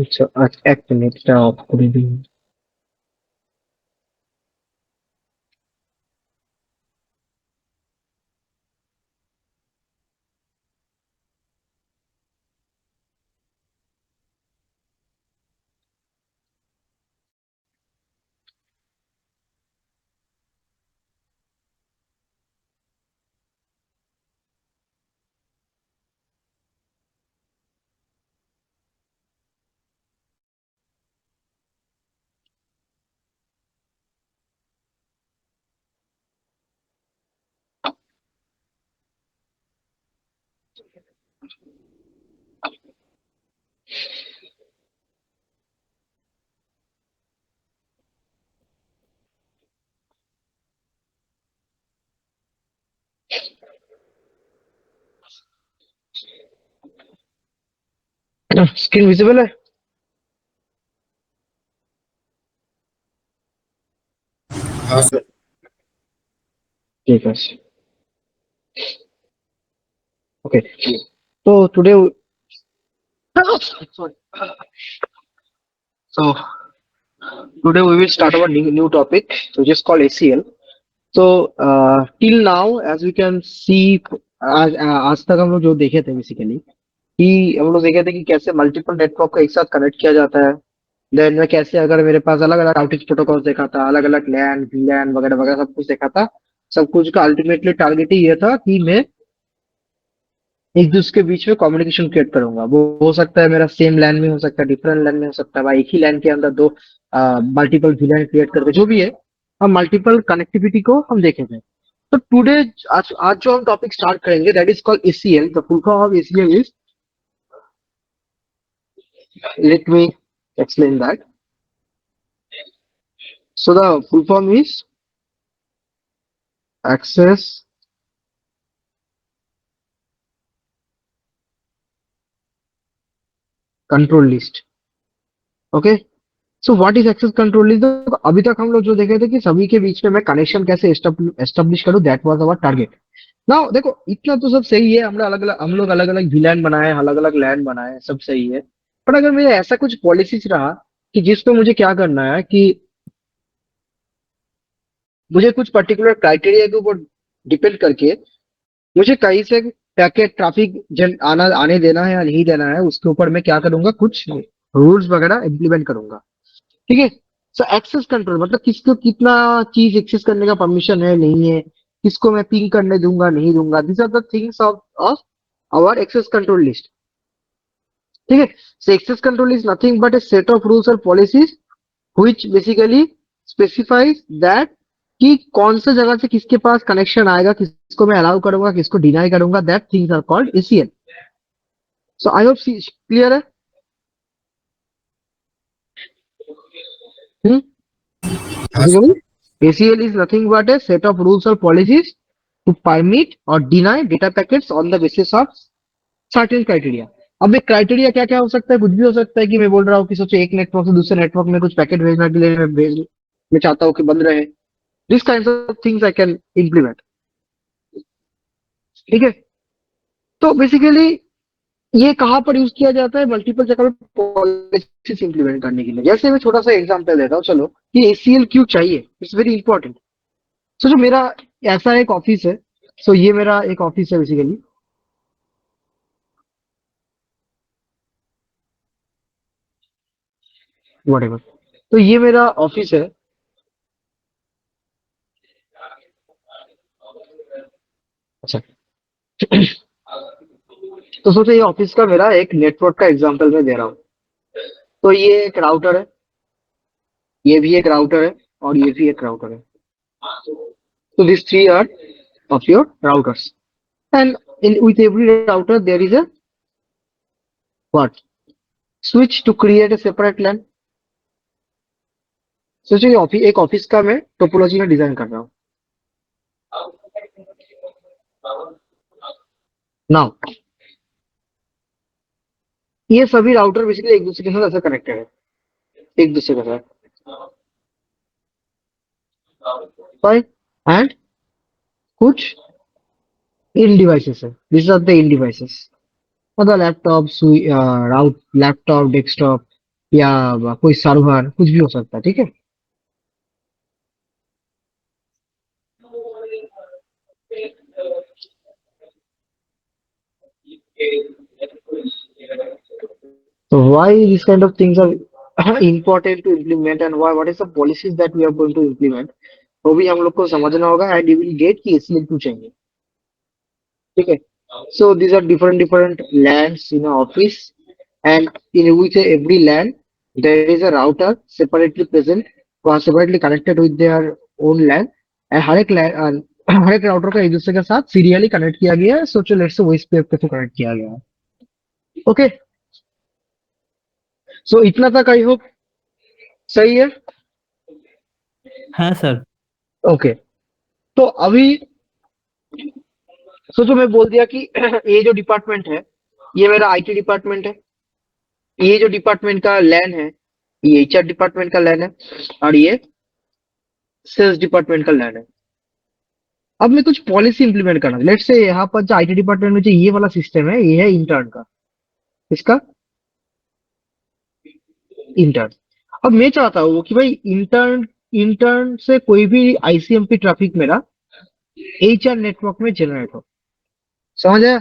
আচ্ছা, এক মিনিট এটা অফ করে দিন। स्क्रीन विजिबल है? हाँ सर। ठीक है। ओके, तो today sorry. So today we will start our new topic, which is called ACL. So till now, as we can see, आज तक हम लोग जो देखे थे बेसिकली कि हम लोग देखे थे कि कैसे मल्टीपल नेटवर्क को एक साथ कनेक्ट किया जाता है। देन में कैसे अगर मेरे पास अलग अलग आउटेज प्रोटोकॉल देखा था, अलग अलग लैन वीलैन वगैरह वगैरह सब कुछ देखा था। सब कुछ का अल्टीमेटली टारगेट ही ये था कि मैं एक दूसरे के बीच में कम्युनिकेशन क्रिएट करूंगा। वो हो सकता है मेरा सेम लैन में, हो सकता है डिफरेंट लैन में, हो सकता है भाई एक ही लैन के अंदर दो मल्टीपल वीलैन क्रिएट करके, जो भी है हम मल्टीपल कनेक्टिविटी को हम देखे थे। तो टुडे आज आज जो हम टॉपिक स्टार्ट करेंगे that is called ACL. The full form of ACL is, let me explain that. So the full form is access control list. Okay, so what is access control list? अभी तक हम लोग जो देखे थे कि सभी के बीच में मैं कनेक्शन कैसे एस्टेब्लिश करूं, that was our target. Now देखो, इतना तो सब सही है, हम लोग अलग अलग वीलैन बनाए, अलग अलग लैन बनाए, सब सही है। पर अगर मेरे ऐसा कुछ पॉलिसीज रहा कि जिसपे मुझे क्या करना है कि मुझे कुछ पर्टिकुलर क्राइटेरिया के ऊपर डिपेंड करके मुझे कहीं से पैकेट ट्रैफिक जन आना आने देना है या नहीं देना है, उसके ऊपर मैं क्या करूंगा, कुछ रूल्स वगैरह इम्प्लीमेंट करूंगा। ठीक है। सो एक्सेस कंट्रोल मतलब किसको कितना चीज एक्सेस करने का परमिशन है नहीं है, किसको मैं पिंग करने दूंगा नहीं दूंगा, this are the things of of our access control list. ठीक है। So access control is nothing but a set of rules और policies which basically specifies that कि कौन सा जगह से किसके पास कनेक्शन आएगा, किसको मैं अलाउ करूंगा, किसको डिनाई करूंगा, that things are called ACL. So I hope clear है। हाँ sir. ACL is nothing but a set of rules or policies to permit or deny data packets on the basis of certain criteria. अब एक criteria क्या क्या हो सकता है, कुछ भी हो सकता है कि मैं बोल रहा हूँ कि सोचो एक नेटवर्क से दूसरे नेटवर्क में कुछ पैकेट भेजने के लिए मैं चाहता हूँ कि बंद रहे। This kind of things I can implement. ठीक है। तो बेसिकली ये कहाँ पर यूज किया जाता है, मल्टीपल जगह पे पॉलिसीज इंप्लीमेंट करने के लिए। जैसे मैं छोटा सा एग्जांपल देता हूँ, चलो कि ACL क्यों चाहिए, इट्स वेरी इंपॉर्टेंट। सो जो मेरा ऐसा एक ऑफिस है, सो ये मेरा एक ऑफिस है बेसिकली, व्हाटएवर। तो ये मेरा ऑफिस है। अच्छा, तो सोचो ये ऑफिस का मेरा एक नेटवर्क का एग्जांपल मैं दे रहा हूँ। तो ये एक राउटर है, ये भी एक राउटर है, और ये भी एक राउटर है। तो this three are of your routers, and with every router there is a what, switch to create a separate LAN. सोचो ये एक ऑफिस का मैं टोपोलॉजी में डिजाइन कर रहा हूँ। नाउ ये सभी राउटर बेसिकली एक दूसरे के साथ ऐसे कनेक्टेड है, एक दूसरे के साथ, बाय एंड कुछ इन डिवाइसेस है, this are the end devices, मतलब लैपटॉप, राउट लैपटॉप, डेस्कटॉप, या कोई सर्वर, कुछ भी हो सकता है, ठीक है। So why these kind of things are important to implement, and why, what is the policies that we are going to implement, वो भी हम लोग को समझना होगा, एंड यू विल गेट कि एसीएल क्यों चाहिए, ठीक है। सो these are different different lands in an office, and in which every land there is a router separately present, or separately connected with their own land, and हर एक land हर एक router का एक दूसरे के साथ सीरियली कनेक्ट किया गया है। सोचो लेट्स से वॉइस पे थ्रू कनेक्ट किया गया है, ओके। सो इतना तक आई होप सही है, हाँ सर। ओके। तो अभी सोचो मैं बोल दिया कि ये जो डिपार्टमेंट है ये मेरा आईटी डिपार्टमेंट है, ये जो डिपार्टमेंट का लैन है ये एचआर डिपार्टमेंट का लैन है, और ये सेल्स डिपार्टमेंट का लैन है। अब मैं कुछ पॉलिसी इंप्लीमेंट करना, लेट्स से यहाँ पर जो आईटी डिपार्टमेंट में जो ये वाला सिस्टम है ये है इंटर्न का, इसका इंटर्न। अब मैं चाहता हूँ कि भाई इंटर्न इंटर्न से कोई भी आईसीएमपी ट्रैफिक मेरा एचआर नेटवर्क में जनरेट हो, समझ आया।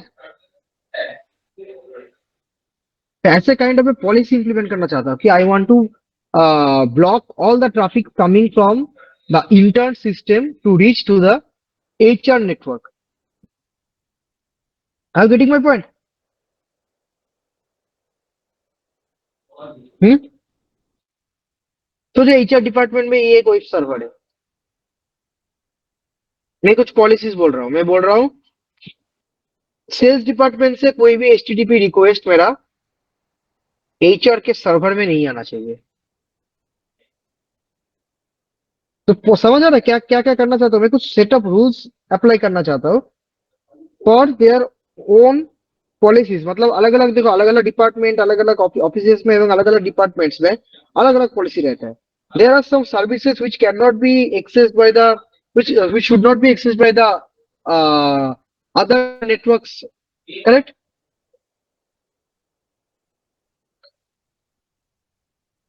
तो ऐसे काइंड ऑफ पॉलिसी इंप्लीमेंट करना चाहता हूँ कि I want to block all the traffic coming from the intern system to reach to the HR network. Are you getting my point? तो जो एचआर डिपार्टमेंट में ये कोई सर्वर है, मैं कुछ पॉलिसीज बोल रहा हूँ, मैं बोल रहा हूँ सेल्स डिपार्टमेंट से कोई भी एचटीटीपी रिक्वेस्ट मेरा एचआर के सर्वर में नहीं आना चाहिए। तो समझ आ रहा है क्या क्या क्या करना चाहता हूँ मैं? कुछ सेटअप रूल्स अप्लाई करना चाहता हूँ फॉर देयर ओन पॉलिसीज। मतलब अलग अलग, देखो अलग अलग डिपार्टमेंट, अलग अलग ऑफिस में एवं अलग अलग डिपार्टमेंट्स में अलग अलग पॉलिसी रहता है। There are some services which can not be accessed by the, which should not be accessed by the other networks, correct?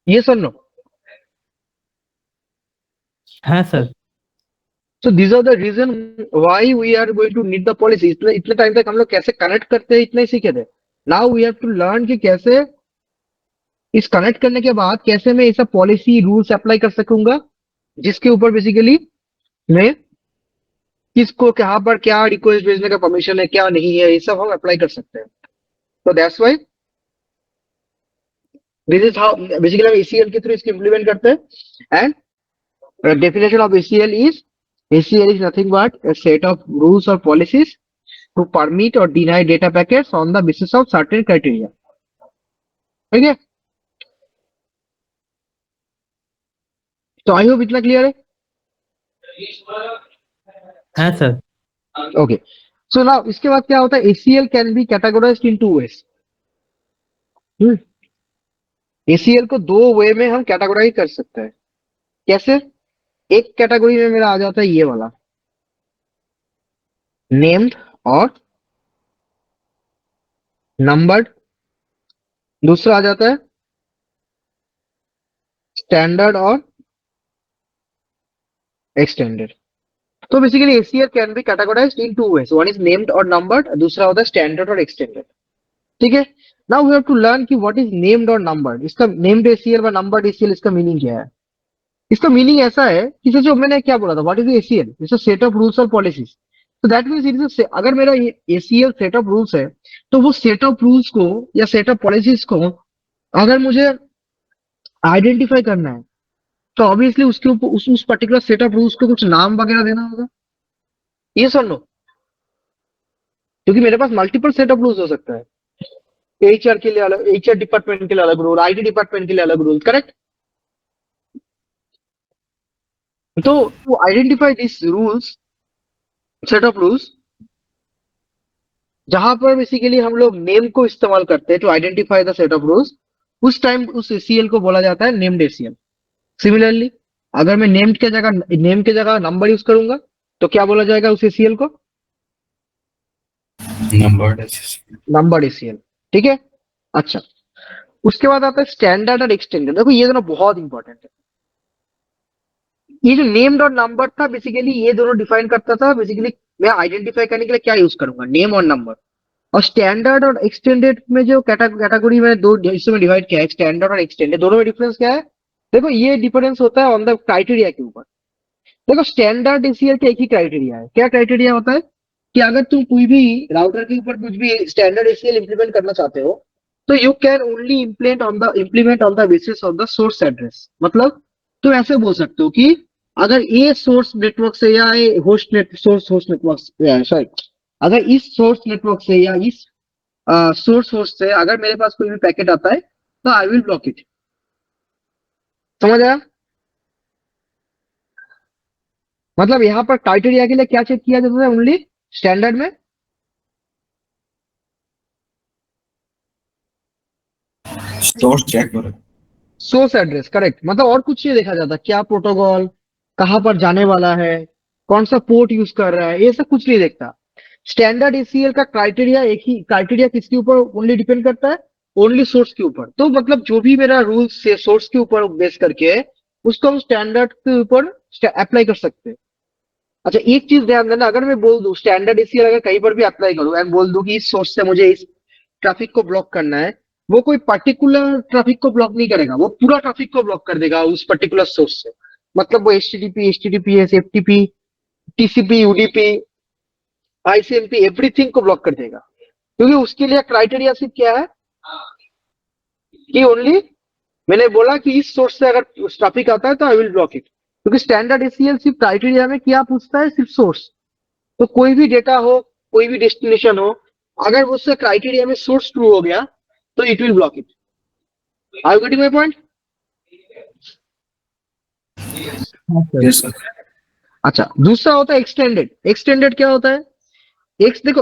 Yes or no? हाँ sir. So these are the reason why we are going to need the policy। इतने इतने time तक हम लोग कैसे connect करते हैं इतना ही सीखे थे। Now we have to learn कि कैसे इस कनेक्ट करने के बाद कैसे मैं ये सब पॉलिसी रूल्स अप्लाई कर सकूंगा, जिसके ऊपर बेसिकली मैं किसको कहाँ पर क्या रिक्वेस्ट भेजने का परमिशन है, क्या नहीं है, ये सब हम अप्लाई कर सकते हैं। तो that's why this is how basically हम एसीएल के थ्रू इसको इम्प्लीमेंट करते हैं। And definition of ACL is, ACL is nothing but a set of rules or policies to permit or deny data packets on the basis of certain criteria, ठीक है। तो I hope इतना clear है, हाँ sir. Okay. So now इसके बाद क्या होता है, ACL can be categorised in two ways. ACL को दो वे में हम कैटेगराइज कर सकते हैं। कैसे? एक कैटेगरी में मेरा आ जाता है ये वाला नेम्ड और नंबर्ड, दूसरा आ जाता है स्टैंडर्ड और एक्सटेंडेड। तो basically ACL can be categorised in two ways, one is named और नंबर्ड, दूसरा होता है स्टैंडर्ड और एक्सटेंडेड, ठीक है। Now we have to learn कि व्हाट इज नेम्ड और नंबर्ड। इसका नेम्ड ACL व नंबर्ड ACL इसका मीनिंग क्या है? इसका मीनिंग ऐसा है कि जो मैंने क्या बोला था, what is ACL, it's a set of rules और पॉलिसीज। तो दैट मींस इट इज, अगर मेरा ACL सेट ऑफ रूल्स है तो वो सेट ऑफ रूल्स को या सेट ऑफ पॉलिसीज को अगर मुझे आइडेंटिफाई करना है तो ऑब्वियसली उसके ऊपर उस पर्टिकुलर सेट ऑफ रूल्स को कुछ नाम वगैरह देना होगा, ये सुन लो। क्योंकि मेरे पास मल्टीपल सेट ऑफ रूल्स हो सकता है, एचआर के लिए अलग, एचआर डिपार्टमेंट के लिए अलग रूल, आईटी डिपार्टमेंट के लिए अलग रूल, करेक्ट। तो to identify this rules, set of rules, जहां पर बेसिकली हम लोग नेम को इस्तेमाल करते हैं to identify the set of rules, उस टाइम उस ACL को बोला जाता है नेम्ड ACL। सिमिलरली अगर मैं नेम के जगह नंबर यूज करूंगा तो क्या बोला जाएगा उस ACL को? Numbered. नंबर्ड ACL, ठीक है। अच्छा, उसके बाद आता है स्टैंडर्ड और एक्सटेंडेड। देखो ये दोनों बहुत इंपॉर्टेंट है। ये जो नेम्ड और नंबर था बेसिकली ये दोनों डिफाइन करता था बेसिकली मैं आइडेंटिफाई करने के लिए क्या यूज करूंगा, नेम और नंबर। और स्टैंडर्ड और एक्सटेंडेड में जो कैटेगरी में दो हिस्सों में डिवाइड किया है, स्टैंडर्ड और एक्सटेंडेड, दोनों में डिफरेंस क्या है? देखो ये डिफरेंस होता है ऑन द क्राइटेरिया के ऊपर। देखो स्टैंडर्ड एसीएल का एक ही क्राइटेरिया है। क्या क्राइटेरिया होता है कि अगर तुम कोई भी राउटर के ऊपर कुछ भी स्टैंडर्ड एसीएल इंप्लीमेंट करना चाहते हो तो you can only implement on the basis of the source address. मतलब तुम ऐसे बोल सकते हो कि अगर ये सोर्स नेटवर्क से या ये सोर्स नेटवर्क सॉरी, अगर इस सोर्स नेटवर्क से या इस सोर्स से अगर मेरे पास कोई भी पैकेट आता है तो आई विल ब्लॉक इट। समझ आया? मतलब यहाँ पर क्राइटेरिया के लिए क्या चेक किया जाता है ओनली स्टैंडर्ड में? सोर्स चेक करो। Source address, correct. मतलब और कुछ नहीं देखा जाता, क्या प्रोटोकॉल कहां पर जाने वाला है, कौन सा पोर्ट यूज कर रहा है, ये सब कुछ नहीं देखता। स्टैंडर्ड एसीएल का क्राइटेरिया एक ही क्राइटेरिया किसके ऊपर ओनली डिपेंड करता है? ओनली सोर्स के ऊपर। तो मतलब जो भी मेरा रूल्स है सोर्स के ऊपर बेस करके है, उसको हम स्टैंडर्ड के ऊपर अप्लाई कर सकते हैं। अच्छा एक चीज ध्यान देना, अगर मैं बोल दूं स्टैंडर्ड एसीएल अगर कहीं पर भी अप्लाई करूं एंड बोल दूं कि इस सोर्स से मुझे इस ट्रैफिक को ब्लॉक करना है, वो कोई पर्टिकुलर ट्रैफिक को ब्लॉक नहीं करेगा, वो पूरा ट्रैफिक को ब्लॉक कर देगा उस पर्टिकुलर सोर्स से। मतलब वो HTTPS, FTP, TCP, UDP, ICMP everything को ब्लॉक कर देगा। क्योंकि उसके लिए क्राइटेरिया सिर्फ क्या है कि ओनली मैंने बोला कि इस सोर्स से अगर ट्रैफिक आता है तो आई विल ब्लॉक इट। क्योंकि स्टैंडर्ड एसीएल सिर्फ क्राइटेरिया में क्या पूछता है? सिर्फ सोर्स। तो कोई भी डेटा हो, कोई भी डेस्टिनेशन हो, अगर उससे क्राइटेरिया में सोर्स ट्रू हो गया तो it will block it. Are you getting my point? हाँ सर। Yes sir. अच्छा दूसरा होता है एक्सटेंडेड। एक्सटेंडेड क्या होता है? एक्स देखो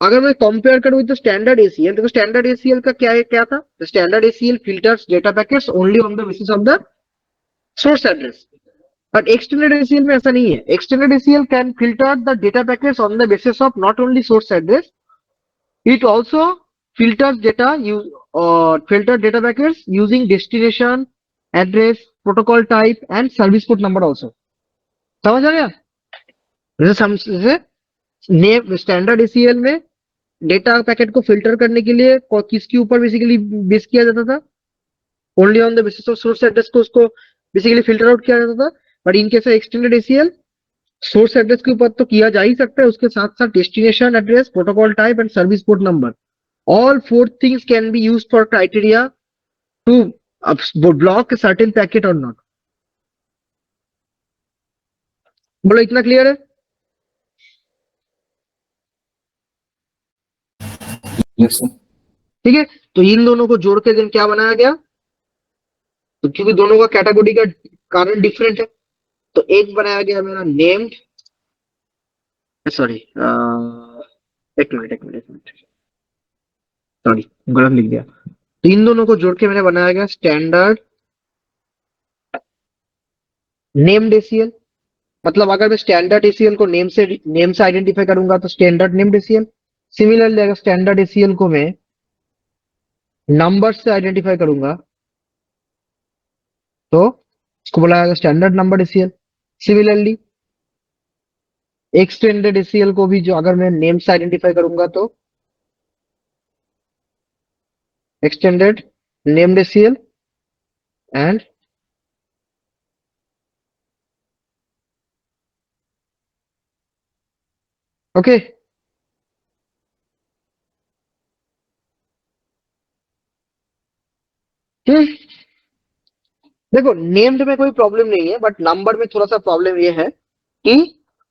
अगर मैं कंपेयर करूं विद स्टैंडर्ड एसीएल, देखो स्टैंडर्ड एसीएल का क्या था? Standard ACL filters data packets only on the basis of the source address. But extended ACL में ऐसा नहीं है। Extended ACL can filter the data packets on the basis of not only source address, it also filter data packets using destination address, protocol type and service port number also। समझ आ गया? जैसे name standard ACL में data packet को filter करने के लिए किसके ऊपर बेसिकली बेस किया जाता था? Only on the basis of source address को उसको बेसिकली फिल्टर आउट किया जाता था। But in case extended ACL source address के ऊपर तो किया जा ही सकता है, उसके साथ साथ destination address, protocol type and service port number, all four things can be used for criteria to block a certain packet or not। बोलो इतना क्लियर है? Yes sir. ठीक है, तो इन दोनों को जोड़ के दिन क्या बनाया गया? तो क्योंकि दोनों का कैटेगरी का कारण डिफरेंट है तो एक बनाया गया मेरा नेम्ड, सॉरी एक मिनट सॉरी गलत लिख दिया। तो इन दोनों को जोड़ के मैंने बनाया गया स्टैंडर्ड नेम्ड एसीएल। मतलब अगर मैं स्टैंडर्ड एसीएल को नेम से आइडेंटिफाई करूंगा तो स्टैंडर्ड नेम्ड एसीएल। सिमिलरली अगर स्टैंडर्ड एसीएल को मैं नंबर से आइडेंटिफाई करूंगा तो इसको बोला जाएगा standard number ACL. Similarly extended ACL को भी जो अगर मैं नेम से आइडेंटिफाई करूंगा तो extended named ACL and okay. देखो नेम्ड में कोई प्रॉब्लम नहीं है बट नंबर में थोड़ा सा प्रॉब्लम ये है कि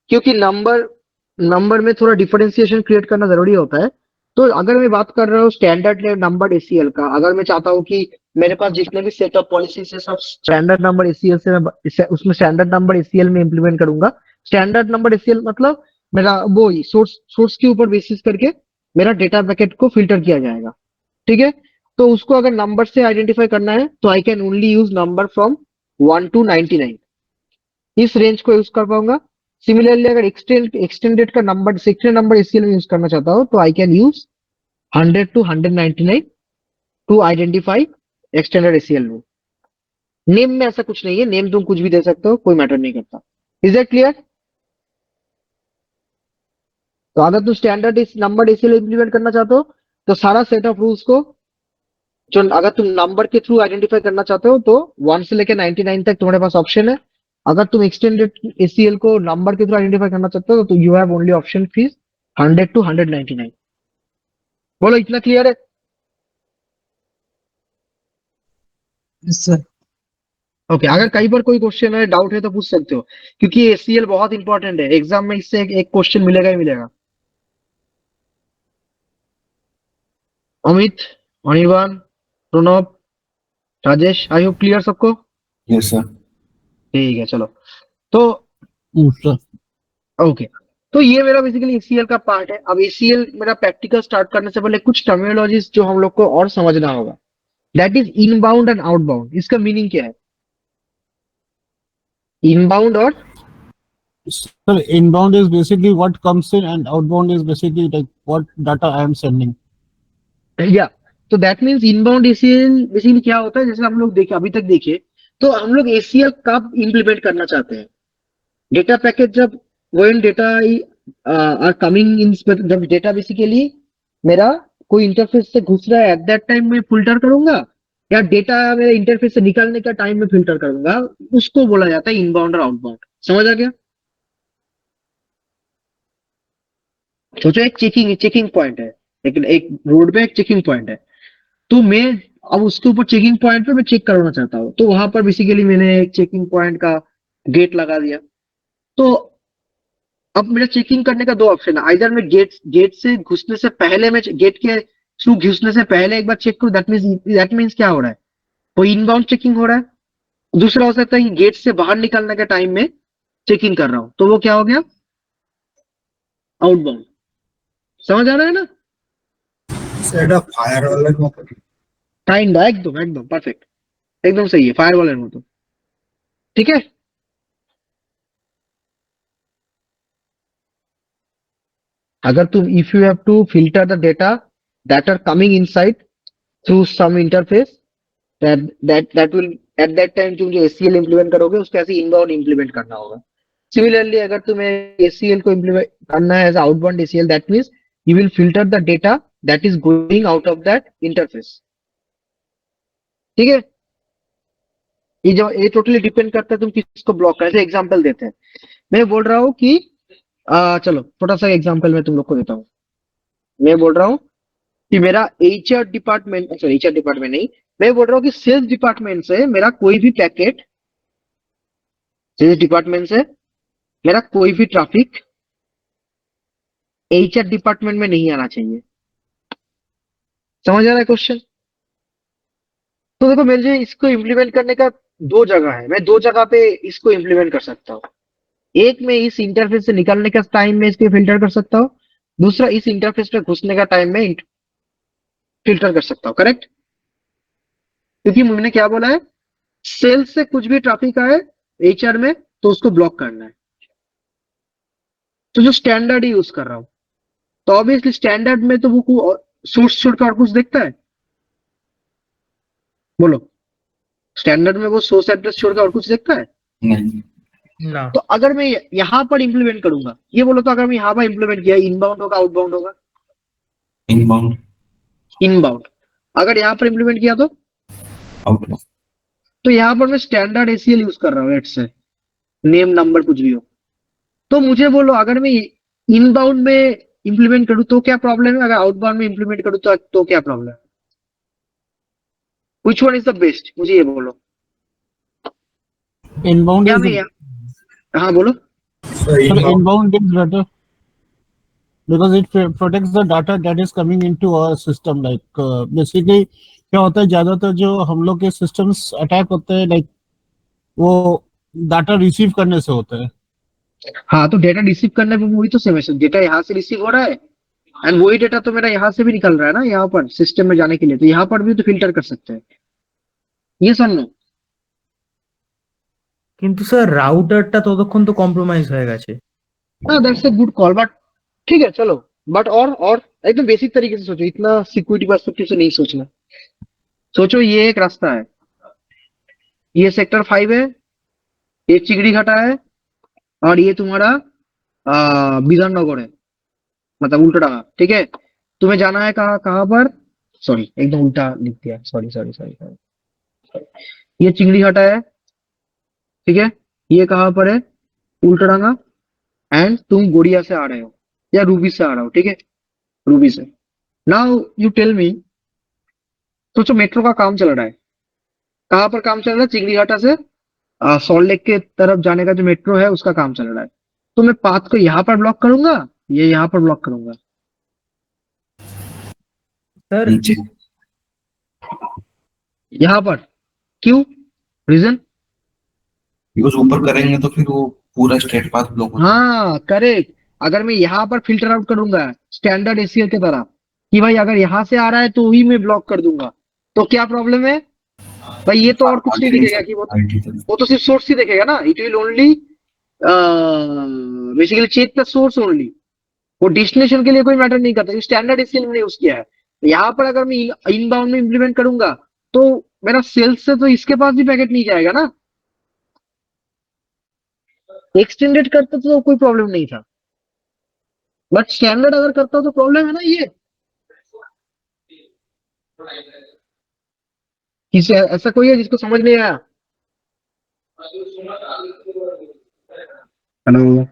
क्योंकि नंबर में थोड़ा डिफरेंशिएशन क्रिएट करना जरूरी होता है। तो अगर मैं बात कर रहा हूँ स्टैंडर्ड नंबर एसीएल का, अगर मैं चाहता हूँ कि मेरे पास जितने भी सेट ऑफ पॉलिसीज है सब स्टैंडर्ड नंबर एसीएल से मैं उसमें स्टैंडर्ड नंबर एसीएल में इंप्लीमेंट करूंगा। स्टैंडर्ड नंबर एसीएल मतलब मेरा वो सोर्स के ऊपर बेसिस करके मेरा डेटा पैकेट को फिल्टर किया जाएगा। ठीक है, तो उसको अगर नंबर से आइडेंटिफाई करना है तो I can only use number from 1 to 99, इस रेंज को यूज कर पाऊंगा। सिमिलरली अगर एक्सटेंडेड का नंबर सेक्शन नंबर एसीएल में यूज करना चाहता हूं तो I can use 100 to 199 to identify extended ACL rule. Name में ऐसा कुछ नहीं है, नेम तुम कुछ भी दे सकते हो, कोई मैटर नहीं करता। Is that clear? तो अगर तुम स्टैंडर्ड नंबर एसीएल इंप्लीमेंट करना चाहते हो तो सारा सेट ऑफ रूल्स को, जो अगर तुम नंबर के थ्रू आइडेंटिफाई करना चाहते हो तो 1 से लेकर 99 तक तुम्हारे पास ऑप्शन है। अगर तुम एक्सटेंडेड एसीएल को नंबर के थ्रू आइडेंटिफाई करना चाहते हो तो you have only option fees 100 to 199। बोलो इतना क्लियर है? Yes, sir. ओके अगर कहीं पर कोई क्वेश्चन है, डाउट है तो पूछ सकते हो, क्योंकि एसीएल बहुत इंपॉर्टेंट है, एग्जाम में इससे एक क्वेश्चन मिलेगा ही मिलेगा। Amit, Anirban, Pranav, Rajesh, I hope clear सबको? Yes, sir. ठीक है चलो। तो Yes, sir. ओके, तो ये मेरा बेसिकली एसीएल का पार्ट है। अब एसीएल मेरा प्रैक्टिकल स्टार्ट करने से पहले कुछ टर्मिनोलॉजीज जो हम लोग को और समझना होगा, that is inbound and outbound. इसका मीनिंग क्या है? इनबाउंड और Sir, inbound is basically what comes in, and outbound is basically like what data I am sending. या तो that means inbound ACL basically क्या होता है, जैसे हम लोग देखे अभी तक देखे, तो हम लोग एसीएल कब इंप्लीमेंट करना चाहते हैं? डेटा पैकेट जब when data are coming in, जब डेटा बेसिकली मेरा कोई इंटरफेस से घुस रहा है एट दैट टाइम में फिल्टर करूंगा, या डेटा मेरे इंटरफेस से निकलने का टाइम में फिल्टर करूंगा, उसको बोला जाता है इनबाउंड और आउटबाउंड। समझ आ गया? सोचो एक चेकिंग पॉइंट है, एक रोड पे एक चेकिंग पॉइंट है, तो मैं अब उसके ऊपर चेकिंग पॉइंट पे मैं चेक करना चाहता हूँ, तो वहां पर बेसिकली मैंने एक चेकिंग पॉइंट का गेट लगा दिया। तो अब मेरा चेकिंग करने का दो ऑप्शन है, आइदर मैं गेट से घुसने से पहले, मैं गेट के थ्रू घुसने से पहले एक बार चेक करूं, दैट मीन्स क्या हो रहा है, वो इनबाउंड चेकिंग हो रहा है। दूसरा हो सकता है कि गेट से बाहर निकलने के टाइम में चेकिंग कर रहा हूं, तो वो क्या हो गया, आउटबाउंड। समझ आ रहा है ना? সেটা ফায়ারওয়ালের মতো। काइंड, एकदम एकदम परफेक्ट, एकदम सही है, फायरवॉल है तो। ठीक है, अगर तुम if you have to filter the data that are coming inside through some interface, that will at that time तुम जो एसीएल इंप्लीमेंट करोगे उसको ऐसे इनबाउंड इंप्लीमेंट करना होगा। सिमिलरली अगर तुम्हें एसीएल को इंप्लीमेंट करना है as outbound ACL, that means you will filter the data that is going out of that interface. ठीक है, ये टोटली डिपेंड करता है तुम किसको ब्लॉक कर। एग्जांपल देते हैं, मैं बोल रहा हूँ कि चलो छोटा सा एग्जांपल मैं तुम लोग को देता हूँ। मैं बोल रहा हूँ कि मेरा HR department, sorry HR department नहीं, मैं बोल रहा हूँ कि सेल्स डिपार्टमेंट से मेरा कोई भी पैकेट, सेल्स डिपार्टमेंट से मेरा कोई भी ट्रैफिक एचआर डिपार्टमेंट में नहीं आना चाहिए। समझ आ रहा है क्वेश्चन? तो देखो मुझे इसको इम्प्लीमेंट करने का दो जगह है, मैं दो जगह पे इसको इम्प्लीमेंट कर सकता हूँ। एक में इस इंटरफेस से निकलने का टाइम में इसको फिल्टर कर सकता हूँ, दूसरा इस इंटरफेस पे घुसने का टाइम में फिल्टर कर सकता हूँ। करेक्ट? क्योंकि मैंने क्या बोला है, सेल्स से कुछ भी ट्रैफिक आए एचआर में तो उसको ब्लॉक करना है, तो जो स्टैंडर्ड ही यूज कर रहा हूं, तो ऑब्वियसली स्टैंडर्ड में तो वो सोर्स छोड़कर और कुछ देखता है? बोलो, स्टैंडर्ड में वो सोर्स एड्रेस छोड़कर और कुछ देखता है? नहीं। ना। तो अगर मैं यहां पर इंप्लीमेंट करूंगा, ये बोलो तो अगर मैं यहां पर इंप्लीमेंट किया, इनबाउंड होगा आउटबाउंड होगा? इनबाउंड। इनबाउंड। अगर यहां पर इंप्लीमेंट किया आउटबाउंड। तो यहां पर मैं स्टैंडर्ड एसीएल यूज कर रहा हूं, लेट्स से नेम नंबर कुछ भी हो, तो मुझे बोलो अगर मैं इनबाउंड में इंप्लीमेंट करूं तो क्या प्रॉब्लम है, अगर आउटबाउंड में इंप्लीमेंट करूं तो क्या प्रॉब्लम है? Which one is the best, मुझे ये बोलो। Inbound क्या is मैं हाँ बोलो। sir, inbound is better because it protects the data that is coming into our system. Like basically क्या होता है, ज्यादातर जो हम लोग के systems अटैक होते हैं, like वो डाटा रिसीव करने से होता है। हाँ तो डेटा रिसीव करने पे वही तो सेम है, डेटा यहाँ से रिसीव हो रहा है एंड वही डेटा तो मेरा यहाँ से भी निकल रहा है ना, यहाँ पर सिस्टम में जाने के लिए, तो यहाँ पर भी तो फिल्टर कर सकते हैं। ये सुन लो। কিন্তু স্যার রাউটারটা ততক্ষণ তো কম্প্রোমাইজ হয়ে গেছে। हाँ that's a good call, but ठीक है चलो, बट और एकदम बेसिक तरीके से सोचो, इतना सिक्योरिटी पर्सपेक्टिव से नहीं सोचना। सोचो ये एक रास्ता है, ये सेक्टर 5 है, ये चिगड़ी घाटा है, और ये तुम्हारा विधाननगर है, मतलब उल्टाडांगा। ठीक है, तुम्हें जाना है कहाँ कहाँ पर? सॉरी, एकदम उल्टा लिख दिया, सॉरी सॉरी सॉरी सॉरी। ये चिंगड़ी घाटा है, ठीक है, ये कहाँ पर है? उल्टाडांगा। एंड तुम गोड़िया से आ रहे हो या रूबी से आ रहे हो, ठीक है, रूबी से। नाउ यू टेल मी, सोचो मेट्रो का काम चल रहा है, कहाँ पर काम चल रहा है? चिंगड़ी घाटा से सॉल्ट लेक के तरफ जाने का जो मेट्रो है उसका काम चल रहा है। तो मैं पाथ को यहाँ पर ब्लॉक करूंगा, ये यहाँ पर ब्लॉक करूंगा? सर नीचे। यहाँ पर क्यों? रीजन? बिकॉज ऊपर करेंगे तो फिर वो पूरा स्ट्रेट पाथ ब्लॉक हो जाएगा। हाँ करेक्ट। अगर मैं यहाँ पर फिल्टर आउट करूंगा स्टैंडर्ड एसीएल की तरह कि भाई अगर यहाँ से आ रहा है तो ही मैं ब्लॉक कर दूंगा, तो क्या प्रॉब्लम है भाई? ये तो और कुछ नहीं आगे दिखेगा कि आईटी तरफ। वो तो सिर्फ सोर्स ही देखेगा ना। It will only basically check the source only. वो डेस्टिनेशन के लिए कोई मैटर नहीं करता, स्टैंडर्ड एसीएल में यूज किया है। यहाँ पर अगर मैं इनबाउंड में इंप्लीमेंट करूंगा तो मेरा सेल्स से तो इसके पास भी पैकेट नहीं जाएगा ना। एक्सटेंडेड करता तो कोई प्रॉब्लम नहीं था, बट स्टैंडर्ड अगर करता तो प्रॉब्लम है ना। ये किसी ऐसा कोई है जिसको समझ नहीं आया? हेलो,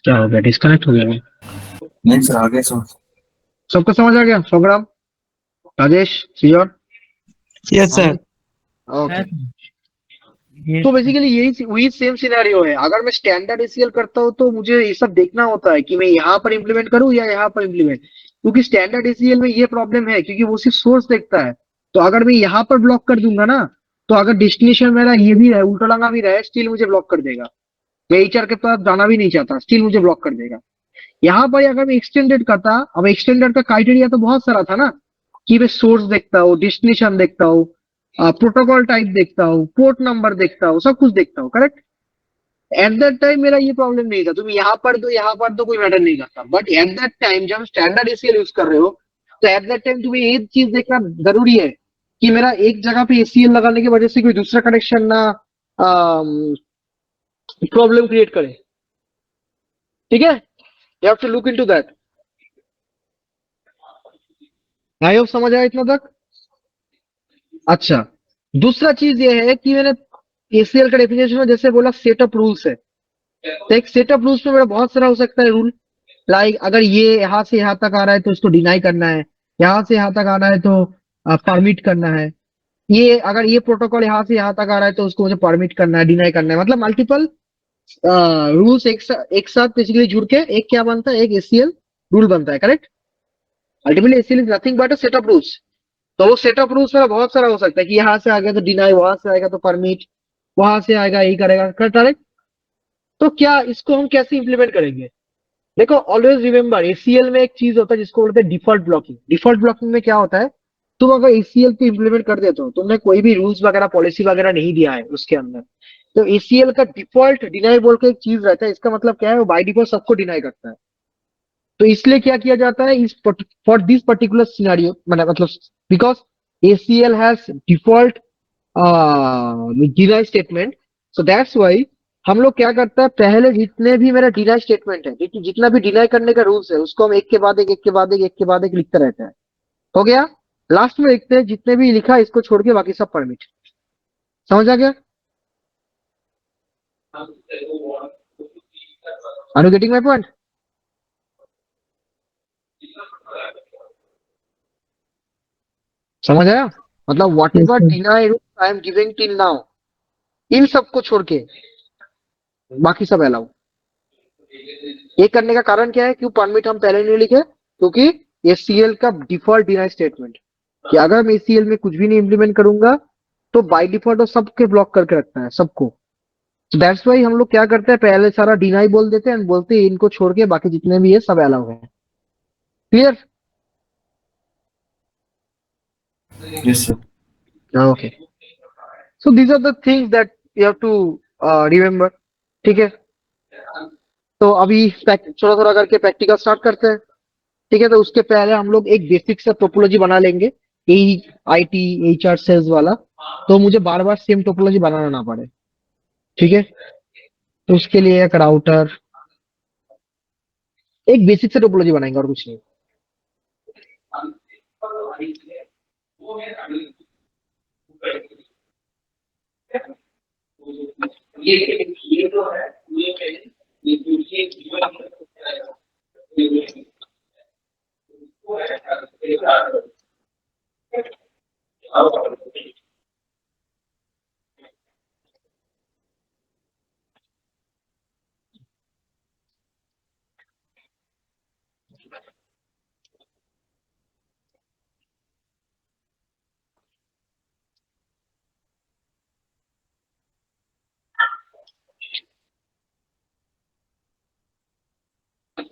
क्या हो गया? डिस्कनेक्ट हो गया मैं? नहीं सर, आगे सर। सबको समझ आ गया? सोग्राम, Rajesh, sure? Yes sir. Okay. ये तो बेसिकली यही वही सेम सिनेरियो है। अगर मैं स्टैंडर्ड एसीएल करता हूँ तो मुझे ये सब देखना होता है कि मैं यहाँ पर इंप्लीमेंट करूँ या यहाँ पर इंप्लीमेंट, क्योंकि स्टैंडर्ड एसीएल में ये प्रॉब्लम है क्योंकि वो सिर्फ सोर्स देखता है। तो अगर मैं यहाँ पर ब्लॉक कर दूंगा ना, तो अगर डेस्टिनेशन मेरा ये भी रहे, उल्टाडांगा भी रहे, स्टिल मुझे ब्लॉक कर देगा। मैं एचआर के पास जाना भी नहीं चाहता, स्टिल मुझे ब्लॉक कर देगा। यहाँ पर अगर मैं एक्सटेंडेड करता, अब एक्सटेंडेड का क्राइटेरिया तो बहुत सारा था ना, कि मैं सोर्स देखता हूँ, डेस्टिनेशन देखता हूँ, प्रोटोकॉल टाइप देखता हूँ, पोर्ट नंबर देखता हूँ, सब कुछ देखता हूँ, करेक्ट। एट दैट टाइम मेरा ये प्रॉब्लम नहीं था, तुम यहाँ पर दो यहाँ पर दो कोई मैटर नहीं करता। बट एट दैट टाइम जब स्टैंडर्ड एसीएल यूज कर रहे हो तो एट दैट टाइम तुम्हें एक चीज देखना जरूरी है कि मेरा एक जगह पे एसीएल लगाने की वजह से कोई दूसरा कनेक्शन ना प्रॉब्लम क्रिएट करे। ठीक है, you have to look into that. I hope समझ आया इतना तक? अच्छा, दूसरा चीज ये है कि मैंने एसीएल का डेफिनेशन में जैसे बोला सेटअप रूल्स है, तो एक सेटअप रूल्स में मेरा बहुत सारा हो सकता है रूल। लाइक अगर ये यहाँ से यहाँ तक आ रहा है तो इसको डिनाई करना है, यहाँ से यहाँ तक आना है तो परमिट करना है, ये अगर ये प्रोटोकॉल यहाँ से यहाँ तक आ रहा है तो उसको मुझे परमिट करना है, डिनाई करना है। मतलब मल्टीपल रूल्स एक साथ बेसिकली जुड़ के एक क्या बनता है? एक एसीएल रूल बनता है, correct. Ultimately ACL is nothing but a setup rules. तो वो सेटअप रूल्स मेरा बहुत सारा हो सकता है कि यहाँ से आ गया तो डिनाई, वहां से आएगा तो परमिट, वहां से आएगा यही करेगा, करेक्ट। तो क्या इसको हम कैसे इंप्लीमेंट करेंगे? देखो, ऑलवेज रिमेंबर एसीएल में एक चीज होता है जिसको बोलते हैं डिफॉल्ट ब्लॉकिंग। डिफॉल्ट ब्लॉकिंग में क्या होता है, तुम अगर एसीएल को इंप्लीमेंट कर देते हो, तुमने कोई भी रूल्स वगैरह पॉलिसी वगैरह नहीं दिया है उसके अंदर, तो एसीएल का डिफॉल्ट डिनाई बोल के एक चीज रहता है। इसका मतलब क्या है? वो बाय डिफॉल्ट सबको डिनाई करता है। तो इसलिए क्या किया जाता है इस फॉर दिस पर्टिकुलर सिनेरियो, मतलब because ACL has default deny statement, so that's why हम लोग क्या करते हैं, पहले जितने भी मेरा डिनाई स्टेटमेंट है, जितना भी डिनाई करने का रूल्स है, उसको हम एक के बाद एक, एक के बाद एक, एक के बाद एक लिखते रहते हैं। हो गया? लास्ट में लिखते हैं जितने भी लिखा इसको छोड़ के बाकी सब परमिट। समझ आ गया? Are you getting my point? समझ आया? मतलब whatever deny rule I am giving till now, इन सबको छोड़ के बाकी सब अलाउ। ये करने का कारण क्या है? क्यों परमिट हम पहले नहीं लिखे? क्योंकि एसीएल का डिफॉल्ट डिनाई स्टेटमेंट कि अगर मैं एसीएल में कुछ भी नहीं इंप्लीमेंट करूंगा तो बाय डिफॉल्ट वो सबके ब्लॉक करके रखता है, सबको। दैट्स वाई हम लोग क्या करते हैं, पहले सारा डिनाई बोल देते हैं, बोलते हैं इनको छोड़ के बाकी जितने भी है सब अलाउ है। Clear? Yes sir. Okay, so these are the things that you have to remember. ठीक है, तो अभी थोड़ा थोड़ा करके प्रैक्टिकल स्टार्ट करते हैं। ठीक है, तो उसके पहले हम लोग एक बेसिक सा टोपोलॉजी बना लेंगे, यही IT HR सेल्स वाला, तो मुझे बार बार सेम टोपोलॉजी बनाना ना पड़े। ठीक है, तो उसके लिए एक राउटर, एक बेसिक से टोपोलॉजी बनाएंगे और कुछ नहीं।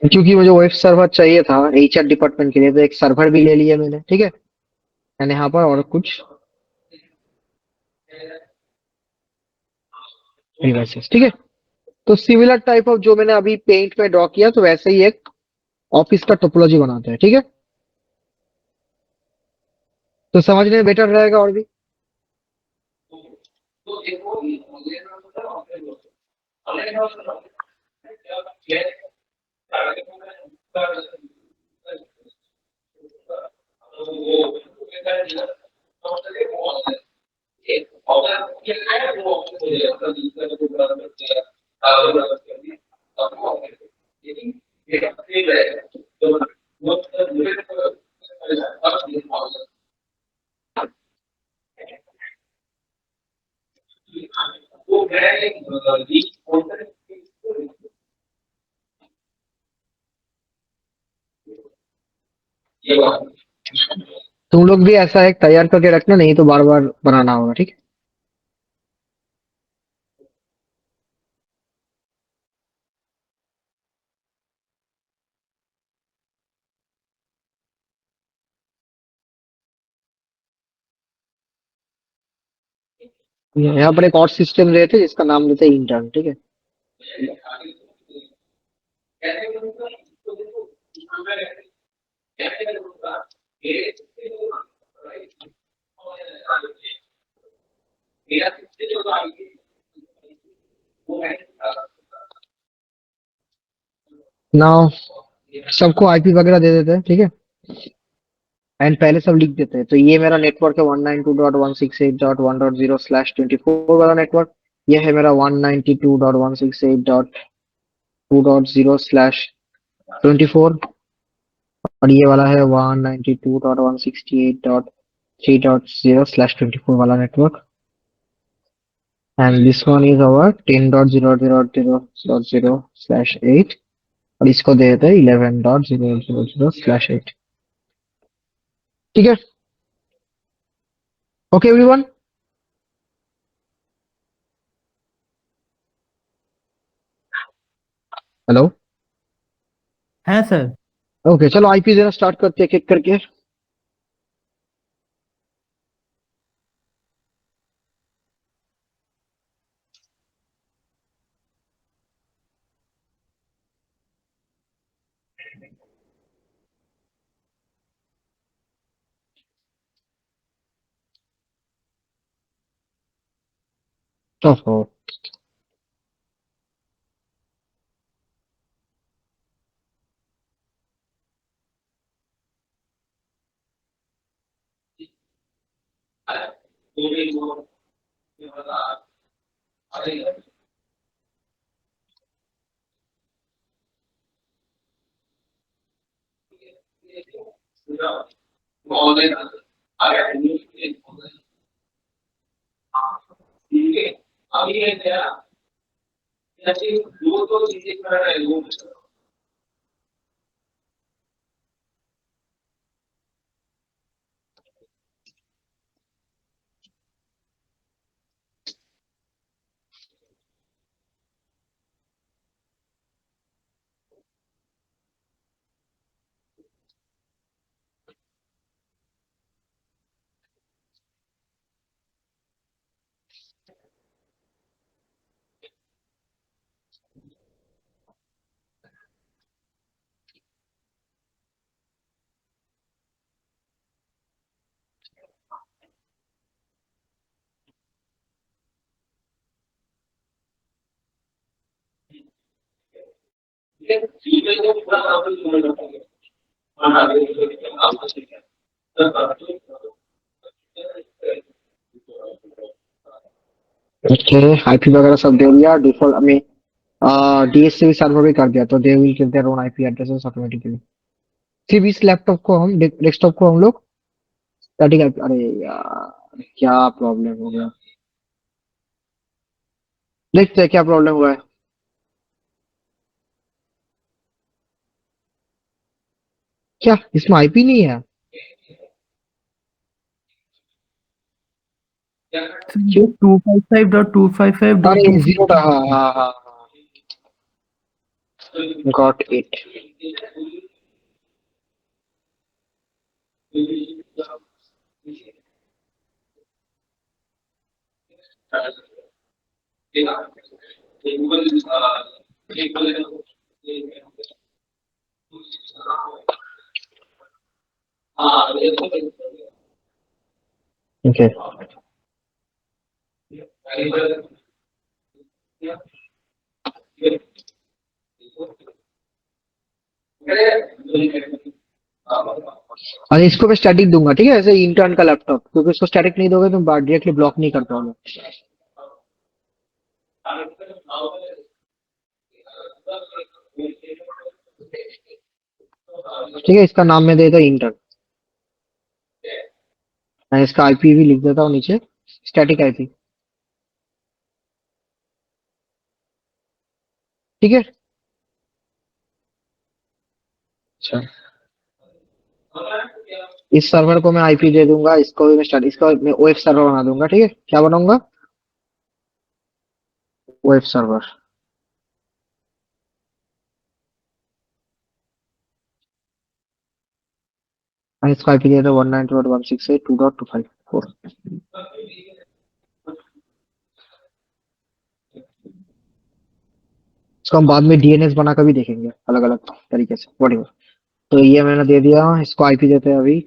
क्योंकि मुझे वेब सर्वर चाहिए था HR डिपार्टमेंट के लिए, तो एक सर्वर भी ले लिया मैंने। ठीक है, एंड यहाँ पर और कुछ डिवाइसेस। ठीक है, तो सिमिलर टाइप ऑफ जो मैंने अभी पेंट में ड्रॉ किया, तो वैसे ही एक ऑफिस का टोपोलॉजी बनाते हैं। ठीक है, तो समझने में बेटर रहेगा और भी। तुम लोग भी ऐसा एक तैयार करके रखना, नहीं तो बार बार बनाना होगा। ठीक है, यहाँ पर एक और सिस्टम रहते हैं जिसका नाम लेते हैं इंटर्न। ठीक है, नाउ सबको IP वगैरह दे देते हैं। ठीक है, एंड पहले सब लिख देते हैं। तो ये मेरा नेटवर्क है 192.168.1.0/24 वाला नेटवर्क। ये है मेरा 192.168.2.0/24, और ये वाला है 192.168.3.0/24 वाला network. And this one is our 10.0.0.0/8, और इसको दे देते हैं 11.0.0.0/8। ठीक है, ओके एवरीवन। हेलो, हाँ सर। ओके, चलो IP देना स्टार्ट करते हैं एक एक करके। ओहो, ओके, आईपी वगैरह सब दे दिया डिफॉल्ट में। डीएचसीपी सर्वर भी कर दिया, तो they will give their own IP addresses automatically. फिर इस लैपटॉप को हम डेस्कटॉप को हम लोग स्टैटिक आईपी, अरे यार क्या प्रॉब्लम हो गया, देखते हैं क्या प्रॉब्लम हुआ है। क्या इसमें आईपी नहीं है? क्यों? 255.255.2. अरे जीरो, हाँ हाँ हाँ, गॉट इट। ओके, अरे इसको मैं स्टैटिक दूंगा, ठीक है, ऐसे इंटर्न का लैपटॉप, क्योंकि इसको स्टैटिक नहीं दोगे तो डायरेक्टली ब्लॉक नहीं कर पाओगे। ठीक है, इसका नाम मैं दे देता इंटर्न। मैं इसका आईपी भी लिख देता हूँ नीचे, स्टैटिक आईपी। ठीक है, अच्छा, इस सर्वर को मैं आईपी दे दूंगा, इसको भी मैं स्टार्ट, इसका मैं ओएफ सर्वर बना दूंगा। ठीक है, क्या बनाऊंगा? Of server. मैं इसका आईपी दे दूं 192.168.2.254। इसको हम बाद में डीएनएस बना कर भी देखेंगे अलग अलग तरीके से, whatever। तो ये मैंने दे दिया, इसको आईपी देते हैं अभी।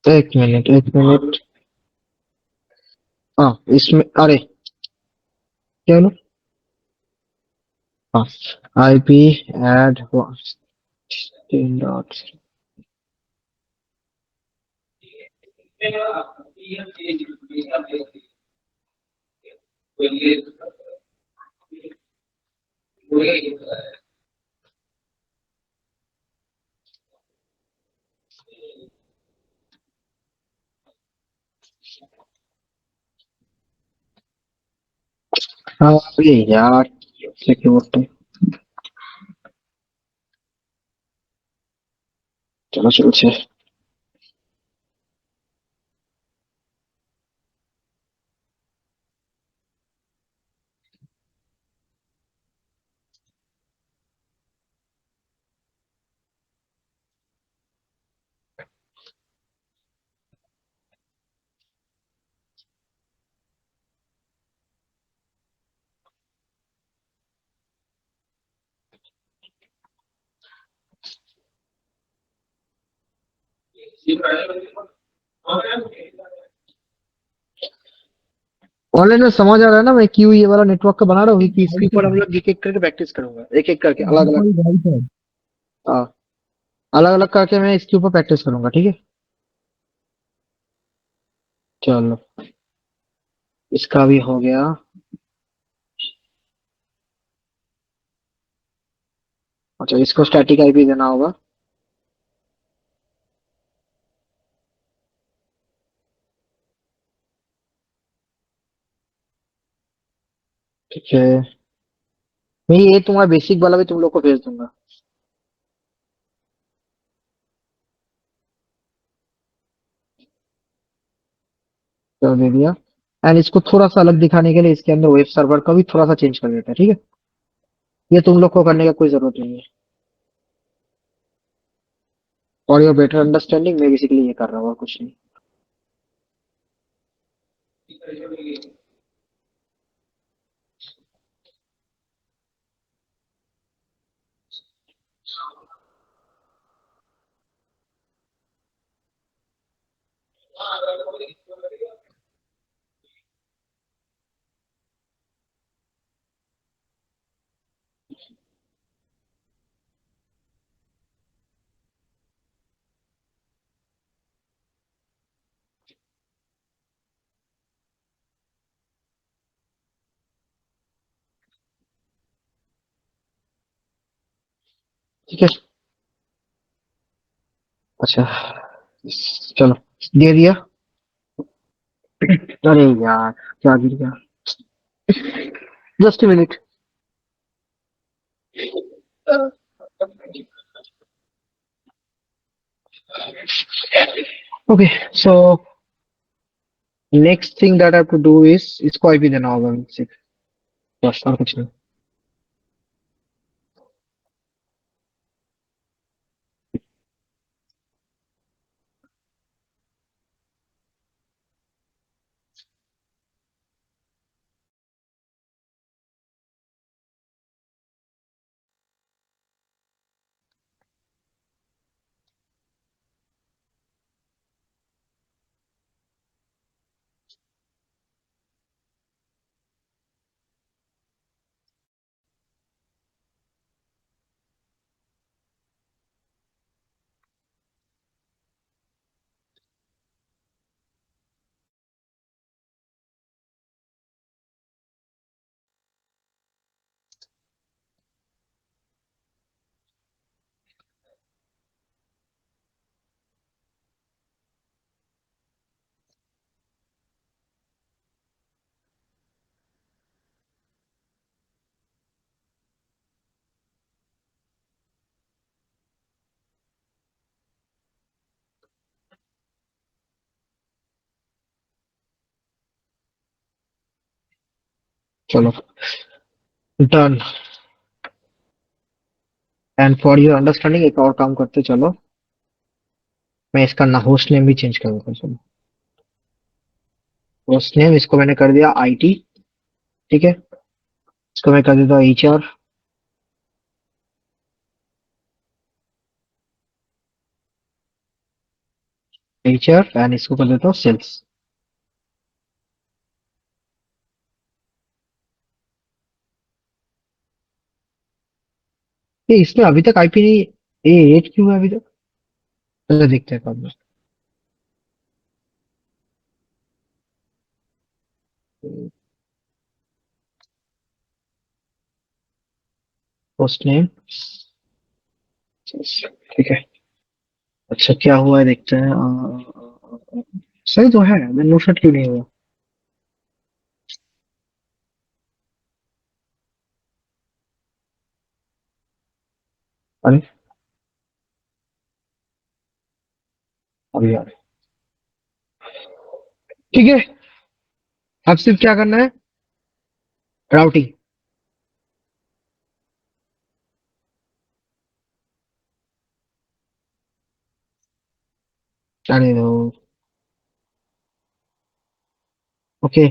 एक मिनट एक मिनट, हाँ इसमें, अरे क्या बोलूं? हाँ, आईपी एड 10 डॉट। हाँ अरे यार, सिक्योरिटी, চলো চলছে। ऑनलाइन में समझ आ रहा है ना मैं क्यों ये वाला नेटवर्क का बना रहा हूँ, कि इसके ऊपर हम लोग एक एक करके प्रैक्टिस करूंगा, एक एक करके अलग अलग। हाँ, अलग अलग करके मैं इसके ऊपर प्रैक्टिस करूंगा, ठीक है। चलो, इसका भी हो गया। अच्छा, इसको स्टैटिक आईपी देना होगा। ठीक है, मैं ये तुम्हारा बेसिक वाला भी तुम लोग को भेज दूंगा। चलो दे दिया। एंड इसको थोड़ा सा अलग दिखाने के लिए इसके अंदर वेब सर्वर का भी थोड़ा सा चेंज कर देता है, ठीक है। ये तुम लोग को करने का कोई जरूरत नहीं है। फॉर योर बेटर अंडरस्टैंडिंग मैं बेसिकली ये कर रहा हूँ और कुछ नहीं। ठीक है, अच्छा चलो दे दिया। अरे यार क्या गिर गया, just minute. Okay, so next thing that I have to do is इसको आई भी देना होगा सिर्फ, बस और कुछ नहीं। चलो done. And for your understanding एक और काम करते चलो, मैं इसका ना होस्ट नेम भी चेंज कर देता हूँ। चलो होस्ट नेम इसको मैंने कर दिया आईटी, ठीक है। इसको मैं कर देता हूँ एचआर, एचआर एंड इसको कर देता हूँ सेल्स। ये इसमें अभी तक आईपी नहीं, ए एट क्यों है अभी तक? चलो देखते हैं कब। होस्ट नेम, ठीक है। अच्छा क्या हुआ है देखते हैं। सही तो है, मैं नो शट क्यों नहीं हुआ? अरे अभी यार, ठीक है। अब सिर्फ क्या करना है, राउटिंग। अरे दो, ओके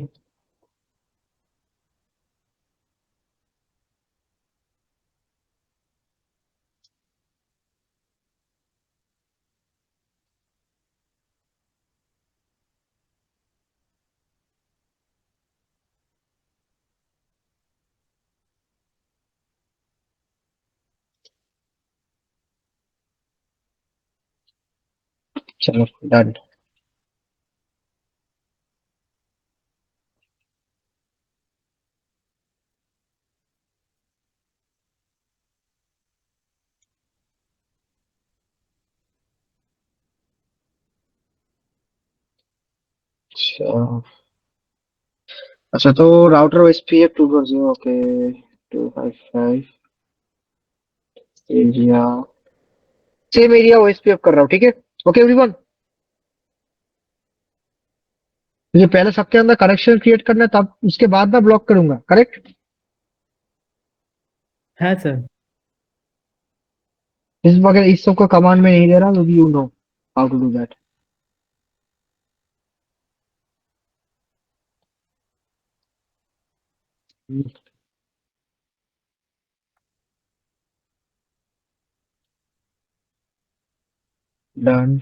चलो डन। अच्छा अच्छा, तो router OSPF 240, okay 255 area, same area OSPF कर रहा हूँ, ठीक है। ओके एवरीवन, मुझे पहले सबके अंदर कनेक्शन क्रिएट करना है, तब उसके बाद मैं ब्लॉक करूंगा, करेक्ट? হ্যাঁ স্যার। इस वगैरह इस सब का कमांड में नहीं दे रहा, तो you know how to do that. Done.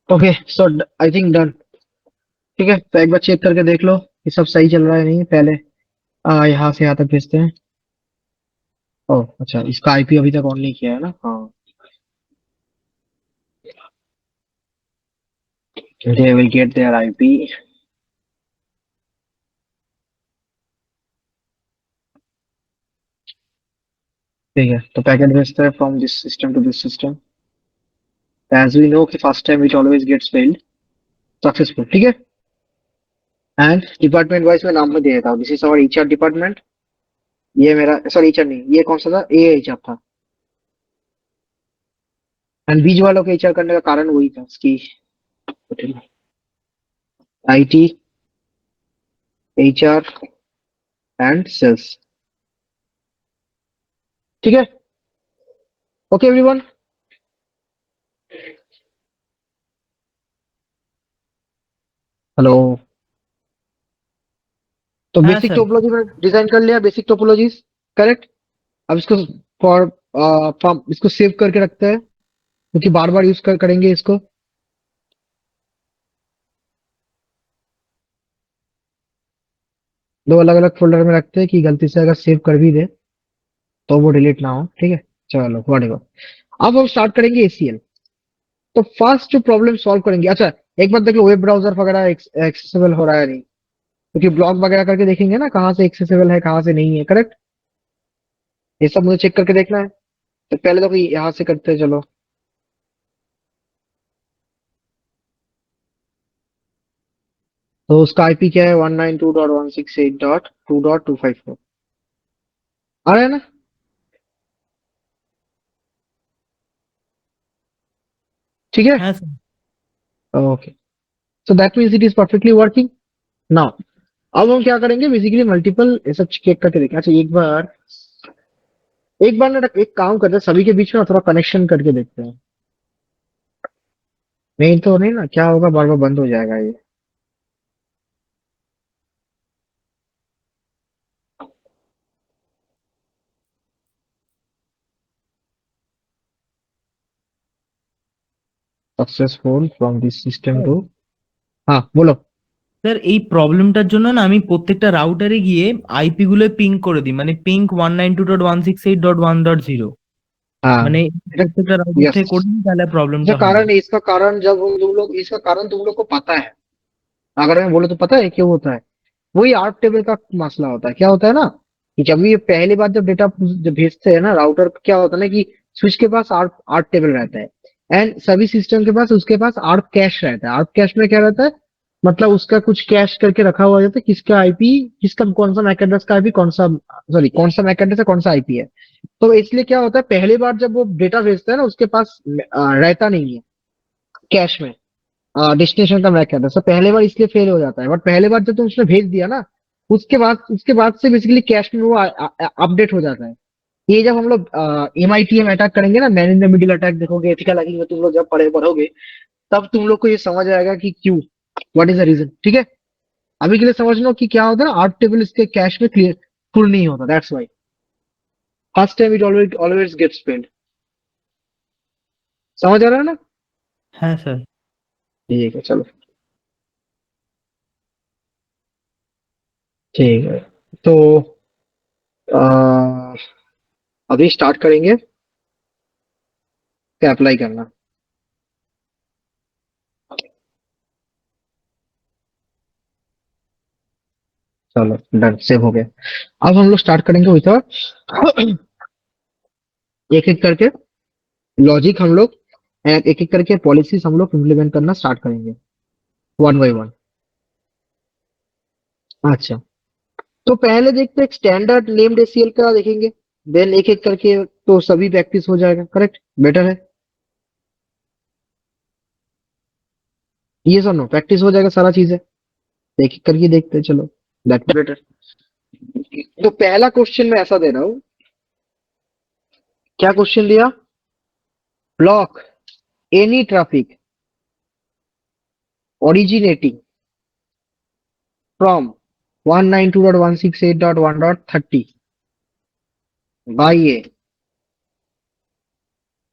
Okay so I think done. ठीक है, तो एक बार चेक करके देख लो ये सब सही चल रहा है नहीं, पहले यहाँ से यहाँ तक भेजते हैं। ओह अच्छा, इसका आईपी अभी तक ऑन नहीं किया है ना। हाँ, they will get their IP। ठीक है, तो पैकेट भेजते हैं from this system to this system. As we know कि first time it always gets failed successful. ठीक है, एंड डिपार्टमेंट वाइज मैं नाम में दे देता हूँ, this is our HR department. ये मेरा, सॉरी एचआर नहीं, ये कौन सा था, ए एचआर था। एंड बीच वालों के एचआर करने का कारण वही था इसकी, आईटी, एचआर एंड सेल्स। ठीक है, ओके एवरीवन। हेलो। तो हाँ बेसिक सर। टोपोलॉजी में डिजाइन कर लिया, बेसिक टोपोलॉजीज करेक्ट। अब इसको फॉर इसको सेव करके रखते हैं, क्योंकि बार बार यूज करेंगे इसको। दो अलग अलग फोल्डर में रखते हैं कि गलती से अगर सेव कर भी दे तो वो डिलीट ना हो। ठीक है, चलो व्हाटएवर। अब हम स्टार्ट करेंगे एसीएल। तो फर्स्ट जो प्रॉब्लम सॉल्व करेंगे, अच्छा एक बार देख लो वेब ब्राउजर वगैरह एक्सेसिबल हो रहा है नहीं, क्योंकि ब्लॉग वगैरह करके देखेंगे ना कहाँ से एक्सेसिबल है कहाँ से नहीं है, करेक्ट। ये सब मुझे चेक करके देखना है। तो पहले तो कोई यहाँ से करते हैं, चलो। तो उसका आईपी क्या है, 192.168.2.254। आ रहा है ना। ठीक है, हाँ sir. Okay. So that means it is perfectly working now. अब हम क्या करेंगे, बेसिकली मल्टीपल ये सब चेक करके देखें। अच्छा एक बार ना एक काम करते हैं, सभी के बीच में ना थोड़ा कनेक्शन करके देखते हैं। नहीं तो नहीं ना, क्या होगा, बार बार बंद हो जाएगा ये। Successful from this system to. हाँ बोलो। স্যার এই প্রবলেমটার জন্য না আমি প্রত্যেকটা রাউটারে গিয়ে আইপি গুলো পিং করে দিই, মানে পিং 192.168.1.0, हाँ, মানে প্রত্যেকটা রাউটার यस। থেকে করে দিই, ताहলে इसका প্রবলেমটা হয় না। कारण इसका कारण जब हम तुम लोग इसका कारण तुम लोग को पता है, अगर मैं बोले तो पता है क्यों होता है। वही आर्ट टेबल का मसला होता है। क्या होता है ना कि जब ये पहली बार जब डेटा जब भेजते हैं ना राउटर, क्या होता है ना कि स्विच के पास आर्ट आर्ट टेबल रहता है, एंड सभी सिस्टम के पास उसके पास आर्ट कैश रहता है। आर्ट कैश में क्या रहता है, मतलब उसका कुछ कैश करके रखा हुआ रहता है, किसका आईपी, किसका कौन सा मैक एड्रेस का आईपी, कौन सा, सॉरी कौन सा मैक एड्रेस है, कौन सा आईपी है। तो इसलिए क्या होता है, पहली बार जब वो डेटा भेजता है ना उसके पास रहता नहीं है कैश में डेस्टिनेशन का मैक एड्रेस। तो पहले बार इसलिए फेल हो जाता है, बट पहले बार जब तुम उसने भेज दिया ना, उसके बाद से बेसिकली कैश में वो अपडेट हो जाता है। ये जब हम लोग एमआईटीएम अटैक करेंगे ना, man in the middle attack देखोगे, एथिकल हैकिंग में तुम लोग जब पढ़ोगे, तब तुम लोग को ये समझ आएगा कि क्यों, व्हाट इज द रीजन। ठीक है, अभी के लिए समझ लो कि क्या होता है ना, आर्ट टेबल इसके कैश में क्लियर फुल नहीं होता, that's why first time it always always gets failed. समझ आ रहा है ना। হ্যাঁ স্যার। ठीक है चलो, ठीक है। तो अ, अभी स्टार्ट करेंगे क्या अप्लाई करना। चलो डन, सेव हो गया। अब हम लोग स्टार्ट करेंगे विथ एक एक करके लॉजिक हम लोग, एक एक करके पॉलिसीज हम लोग इम्प्लीमेंट करना स्टार्ट करेंगे वन बाय वन। अच्छा, तो पहले देखते हैं स्टैंडर्ड नेम्ड एसीएल का देखेंगे, देन एक एक करके तो सभी प्रैक्टिस हो जाएगा, करेक्ट, बेटर है ये सब, नो प्रैक्टिस हो जाएगा सारा चीजें, एक एक करके देखते हैं, चलो दैट बेटर। तो पहला क्वेश्चन मैं ऐसा दे रहा हूँ, क्या क्वेश्चन दिया, block any traffic originating from 192.168.1.30 by A।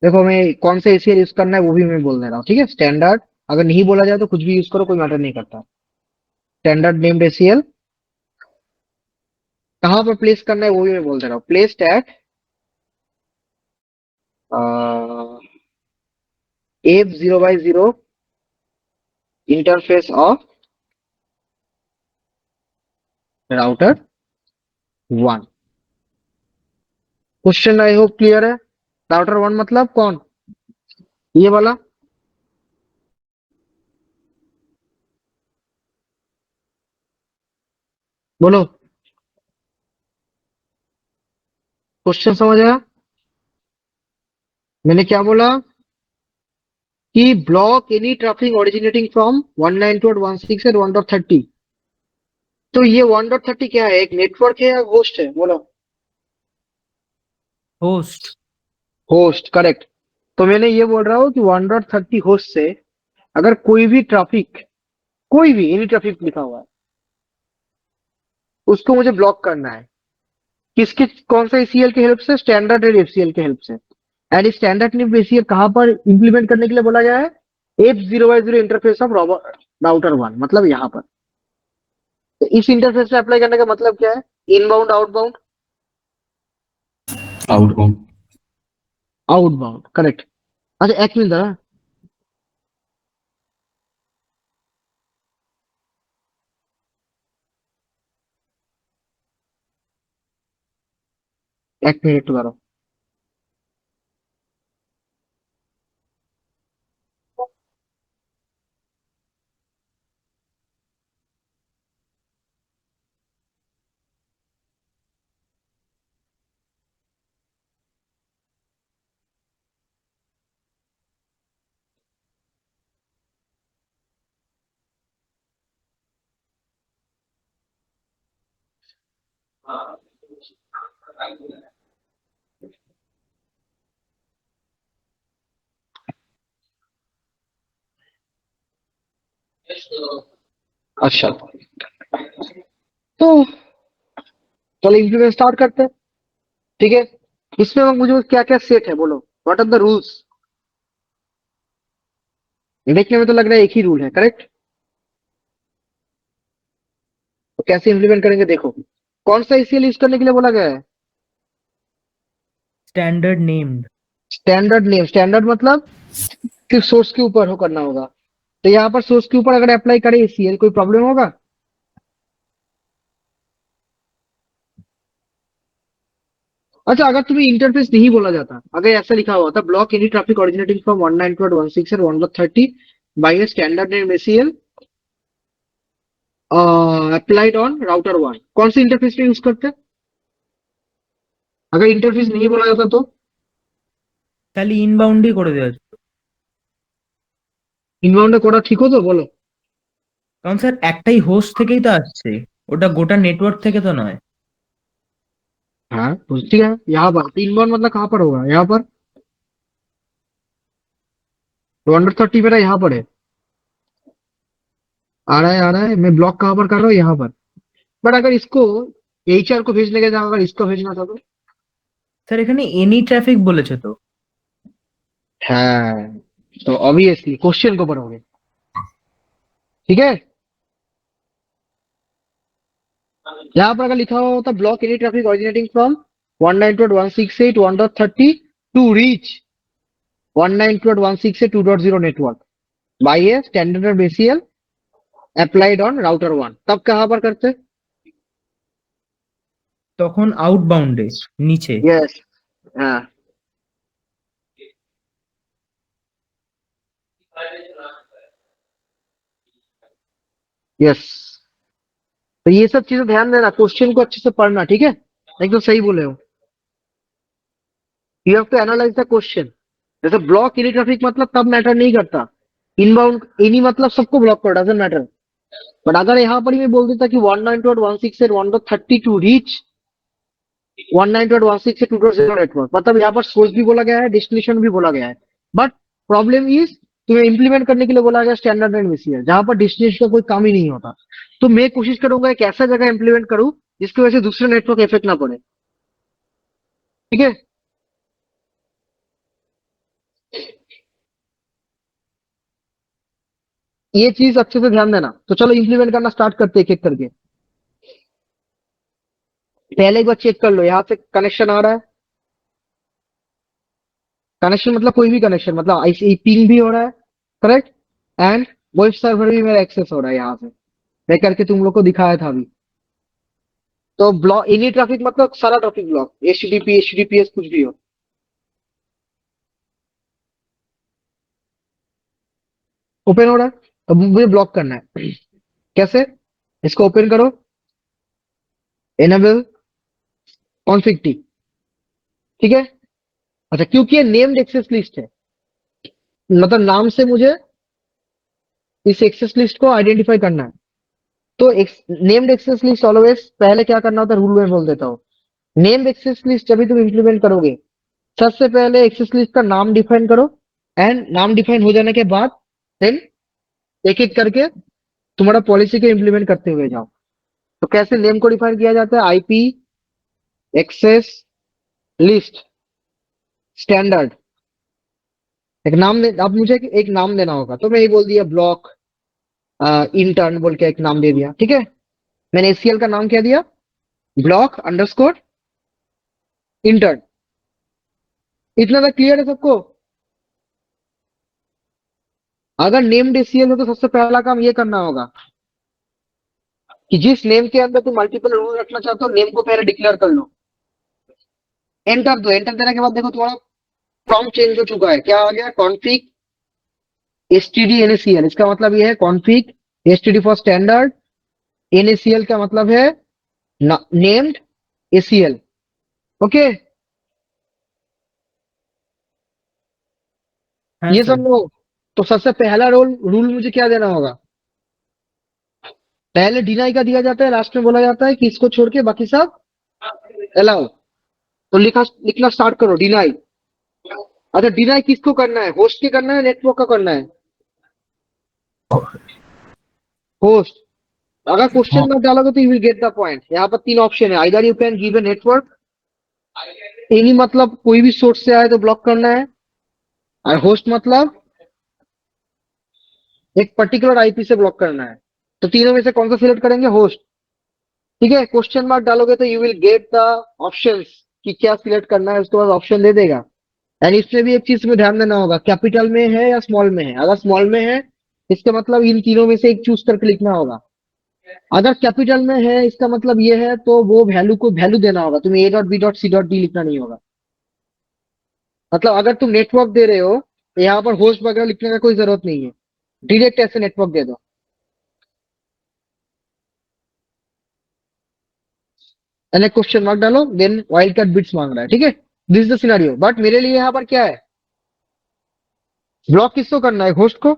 देखो मैं कौन सा एसीएल यूज करना है वो भी मैं बोल दे रहा हूँ, ठीक है, स्टैंडर्ड, अगर नहीं बोला जाए तो कुछ भी यूज करो, कोई मैटर नहीं करता। स्टैंडर्ड नेम्ड एसीएल कहाँ पर प्लेस करना है वो भी मैं बोल दे रहा हूँ, placed at F 0/0 interface of router 1। Question I hope clear है। राउटर 1 मतलब कौन, ये वाला, बोलो, क्वेश्चन समझ आया, मैंने क्या बोला कि block any traffic originating from 192.168.1.30। तो ये 1.30 क्या है, एक नेटवर्क है या होस्ट है, बोलो। होस्ट। Host, correct. तो मैंने ये बोल रहा हूँ कि 1.30 होस्ट से अगर कोई भी ट्रैफिक, कोई भी एनी ट्रैफिक लिखा हुआ है, उसको मुझे ब्लॉक करना है, किसके, कौन सा एसीएल के हेल्प से, स्टैंडर्ड रेट एसीएल के हेल्प से। एंड स्टैंडर्ड नेम एसीएल कहां पर इंप्लीमेंट करने के लिए बोला गया है, एफ 0/0 इंटरफेस ऑफ राउटर 1, मतलब यहाँ पर। तो इस इंटरफेस पे अप्लाई करने का मतलब क्या है, inbound outbound, outbound. Outbound, correct. अच्छा एक मिनट जरा, एक मिनट जरा। अच्छा, तो चलो इंप्लीमेंट स्टार्ट करते हैं, ठीक है। इसमें मुझे क्या क्या सेट है, बोलो, व्हाट आर द रूल्स। देखने में तो लग रहा है एक ही रूल है, करेक्ट। तो कैसे इंप्लीमेंट करेंगे, देखो कौन सा एसीएल यूज करने के लिए बोला गया है, standard named. Standard name, standard मतलब सिर्फ सोर्स के ऊपर हो करना होगा। तो यहाँ पर सोर्स के ऊपर अगर अप्लाई करें एसीएल, कोई प्रॉब्लम होगा। अच्छा, अगर तुम्हें इंटरफेस नहीं बोला जाता, अगर ऐसा लिखा हुआ था, block any traffic originating from 192.168 और 1.30 by a standard name ACL applied on router 1, कौन से इंटरफेस में यूज करते हैं, अगर इंटरफेस नहीं बोला जाता तो। খালি ইনবাউন্ডই করে দেওয়া যেত। ইনবাউন্ডে করা ঠিক হতো, বলো। কারণ স্যার একটাই হোস্ট থেকেই তো আসছে, ওটা গোটা নেটওয়ার্ক থেকে তো नॉय। हाँ तो ठीक है, यहाँ पर तो इनबाउंड मतलब कहाँ पर होगा, यहाँ पर 230 मेरा यहाँ पर है, आ रहा है, मैं ब्लॉक कहाँ पर कर रहा हूँ, यहाँ पर। बट अगर इसको एचआर को भेजने के जगह अगर इसको भेजना था तो। স্যার এখানে এনি ট্রাফিক বলেছে তো। हाँ, तो ऑब्वियसली क्वेश्चन को पढ़ोगे, ठीक है। यहाँ पर अगर लिखा हुआ होता block any traffic originating from 192.168.1.30 to reach 192.168.2.0 network by a standard बेसियल अप्लाइड ऑन राउटर 1, तब कहाँ पर करते, তখন আউটবাউন্ডে নিচে। यस, हाँ, यस। तो ये सब चीजें ध्यान देना, क्वेश्चन को अच्छे से पढ़ना, ठीक है? एकदम सही बोले हो। You have to analyse the question. जैसे ब्लॉक एनी ट्रैफिक मतलब तब मैटर नहीं करता, इनबाउंड एनी मतलब सबको ब्लॉक कर, डजंट मैटर। बट अगर यहाँ पर ही मैं बोल देता कि 192.168 से 1.30 टू रीच 192.168 से 2.0 नेटवर्क, मतलब यहाँ पर सोर्स भी बोला गया है, डेस्टिनेशन भी बोला गया है। बट प्रॉब्लम इज तुम्हें इंप्लीमेंट करने के लिए बोला गया स्टैंडर्ड एंड VCL, जहां पर डेस्टिनेशन का कोई काम ही नहीं होता। तो मैं कोशिश करूंगा एक ऐसा जगह इंप्लीमेंट करूं जिसकी वजह से दूसरे नेटवर्क इफेक्ट ना पड़े, ठीक है? ये चीज अच्छे से ध्यान देना। तो चलो इंप्लीमेंट करना स्टार्ट करते हैं एक एक करके। पहले एक बार चेक कर लो, यहाँ से कनेक्शन आ रहा है। कनेक्शन मतलब कोई भी कनेक्शन, मतलब ऐसे पिंग भी हो रहा है, करेक्ट? एंड वेब सर्वर भी मेरा एक्सेस हो रहा है यहाँ से, मैं करके तुम लोग को दिखाया था अभी। तो ब्लॉक एनी ट्रैफिक मतलब सारा ट्रैफिक ब्लॉक, HTTP HTTPS कुछ भी हो। ओपन हो रहा है, अब मुझे ब्लॉक करना है। कैसे? इसको ओपन करो, एनेबल कॉन्फिग टी, ठीक है? अच्छा, क्योंकि ये नेम्ड एक्सेस लिस्ट है, मतलब नाम से मुझे इस एक्सेस लिस्ट को आइडेंटिफाई करना है। तो नेम्ड एक्सेस लिस्ट ऑलवेज पहले क्या करना होता है, रूल में बोल देता हूँ। नेम्ड एक्सेस लिस्ट जब भी तुम इंप्लीमेंट करोगे, सबसे पहले एक्सेस लिस्ट का नाम डिफाइन करो, एंड नाम डिफाइन हो जाने के बाद देन एक एक करके तुम्हारा पॉलिसी को इंप्लीमेंट करते हुए जाओ। तो कैसे नेम को डिफाइन किया जाता है? आईपी एक्सेस लिस्ट स्टैंडर्ड, एक नाम अब मुझे एक नाम देना होगा, तो मैं ये बोल दिया ब्लॉक इंटर्न बोल के एक नाम दे दिया, ठीक है? मैंने ACL का नाम क्या दिया? Block underscore intern. इतना तक क्लियर है सबको? अगर नेम्ड ACL हो तो सबसे पहला काम ये करना होगा कि जिस नेम के अंदर तुम मल्टीपल रूल रखना चाहते हो, नेम को पहले डिक्लेयर कर लो, एंटर दो। एंटर देने के बाद देखो तुम्हारा प्रॉम्प्ट चेंज हो चुका है, क्या आ गया? Config std NACL। इसका मतलब ये है config std for standard, NACL का मतलब है नेम्ड ACL, ओके? হ্যাঁ ये স্যার। सब लोग, तो सबसे पहला रूल मुझे क्या देना होगा? पहले डिनाई का दिया जाता है, लास्ट में बोला जाता है कि इसको छोड़ के बाकी सब अलाउ। तो लिखना स्टार्ट करो, डिनाई। अच्छा, डिनाई किसको करना है? होस्ट के करना है, नेटवर्क का करना है? होस्ट। अगर क्वेश्चन में डालोगे तो you will get the point. यहाँ पर तीन ऑप्शन है, either you can give a network, any मतलब कोई भी सोर्स से आए तो ब्लॉक करना है, और होस्ट मतलब एक पर्टिकुलर आईपी से ब्लॉक करना है। तो तीनों में से कौन सा सिलेक्ट करेंगे? होस्ट, ठीक है? क्वेश्चन मार्क डालोगे तो you will get the options कि क्या सिलेक्ट करना है, उसके बाद ऑप्शन दे देगा। एंड इसमें भी एक चीज में ध्यान देना होगा, कैपिटल में है या स्मॉल में है। अगर स्मॉल में है इसका मतलब इन तीनों में से एक चूज करके लिखना होगा। अगर कैपिटल में है इसका मतलब ये है तो वो वैल्यू को वैल्यू देना होगा, तुम्हें A.B.C.D लिखना नहीं होगा। मतलब अगर तुम नेटवर्क दे रहे हो तो यहाँ पर होस्ट वगैरह लिखने का कोई जरूरत नहीं है, डायरेक्ट ऐसे नेटवर्क दे दो, एंड क्वेश्चन मार्क डालो, देन वाइल्ड कार्ड बिट्स मांग रहा है, ठीक है? This is the scenario. But मेरे लिए यहाँ पर क्या है? ब्लॉक किसको करना है? होस्ट को।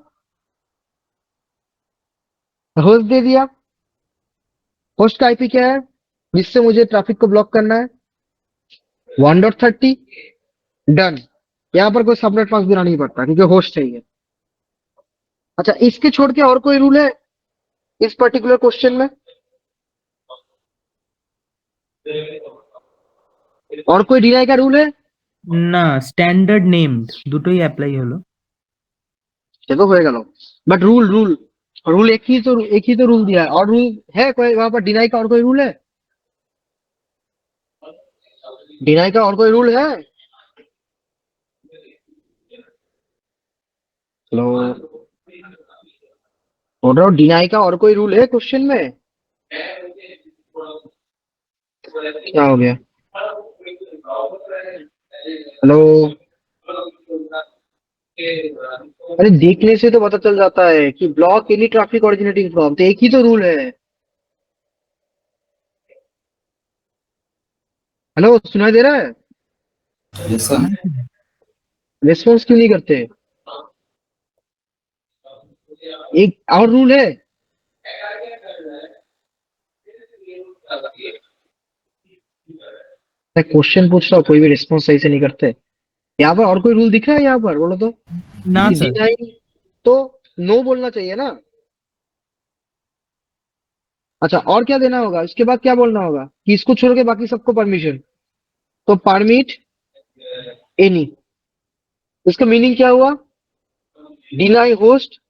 होस्ट दे दिया। होस्ट का आईपी क्या है जिससे मुझे ट्रैफिक को ब्लॉक करना है? 1.30, डन। यहाँ पर कोई सबनेट मास्क देना नहीं पड़ता क्योंकि होस्ट चाहिए। अच्छा, इसके छोड़ के और कोई रूल है इस पर्टिकुलर क्वेश्चन में? और कोई डिनाई का रूल है? না, স্ট্যান্ডার্ড নেমড দুটোই অ্যাপ্লাই হলো। देखो हो गया। बट रूल रूल रूल एक ही तो रूल दिया है, और रूल है कोई वहां पर डिनाई का? और कोई रूल है डिनाई का? और कोई रूल है? हेलो, बोल रहा हूँ डिनाई का और कोई रूल है क्वेश्चन में? क्या हो गया? हेलो? अरे देखने से तो पता चल जाता है कि block any traffic originating from, तो एक ही तो रूल है। हेलो, सुनाई दे रहा है? Yes sir. रिस्पॉन्स क्यों नहीं करते? एक और रूल है। मैं क्वेश्चन पूछ रहा हूँ, कोई भी रिस्पॉन्स सही से नहीं करते। यहाँ पर और कोई रूल दिख रहा है? यहाँ पर बोलो तो। ना सर। डिनाई तो नो बोलना चाहिए ना। अच्छा, और क्या देना होगा? इसके बाद क्या बोलना होगा कि इसको छोड़ के बाकी सबको परमिशन, तो परमिट एनी। इसका मीनिंग क्या हुआ? डिनाई होस्ट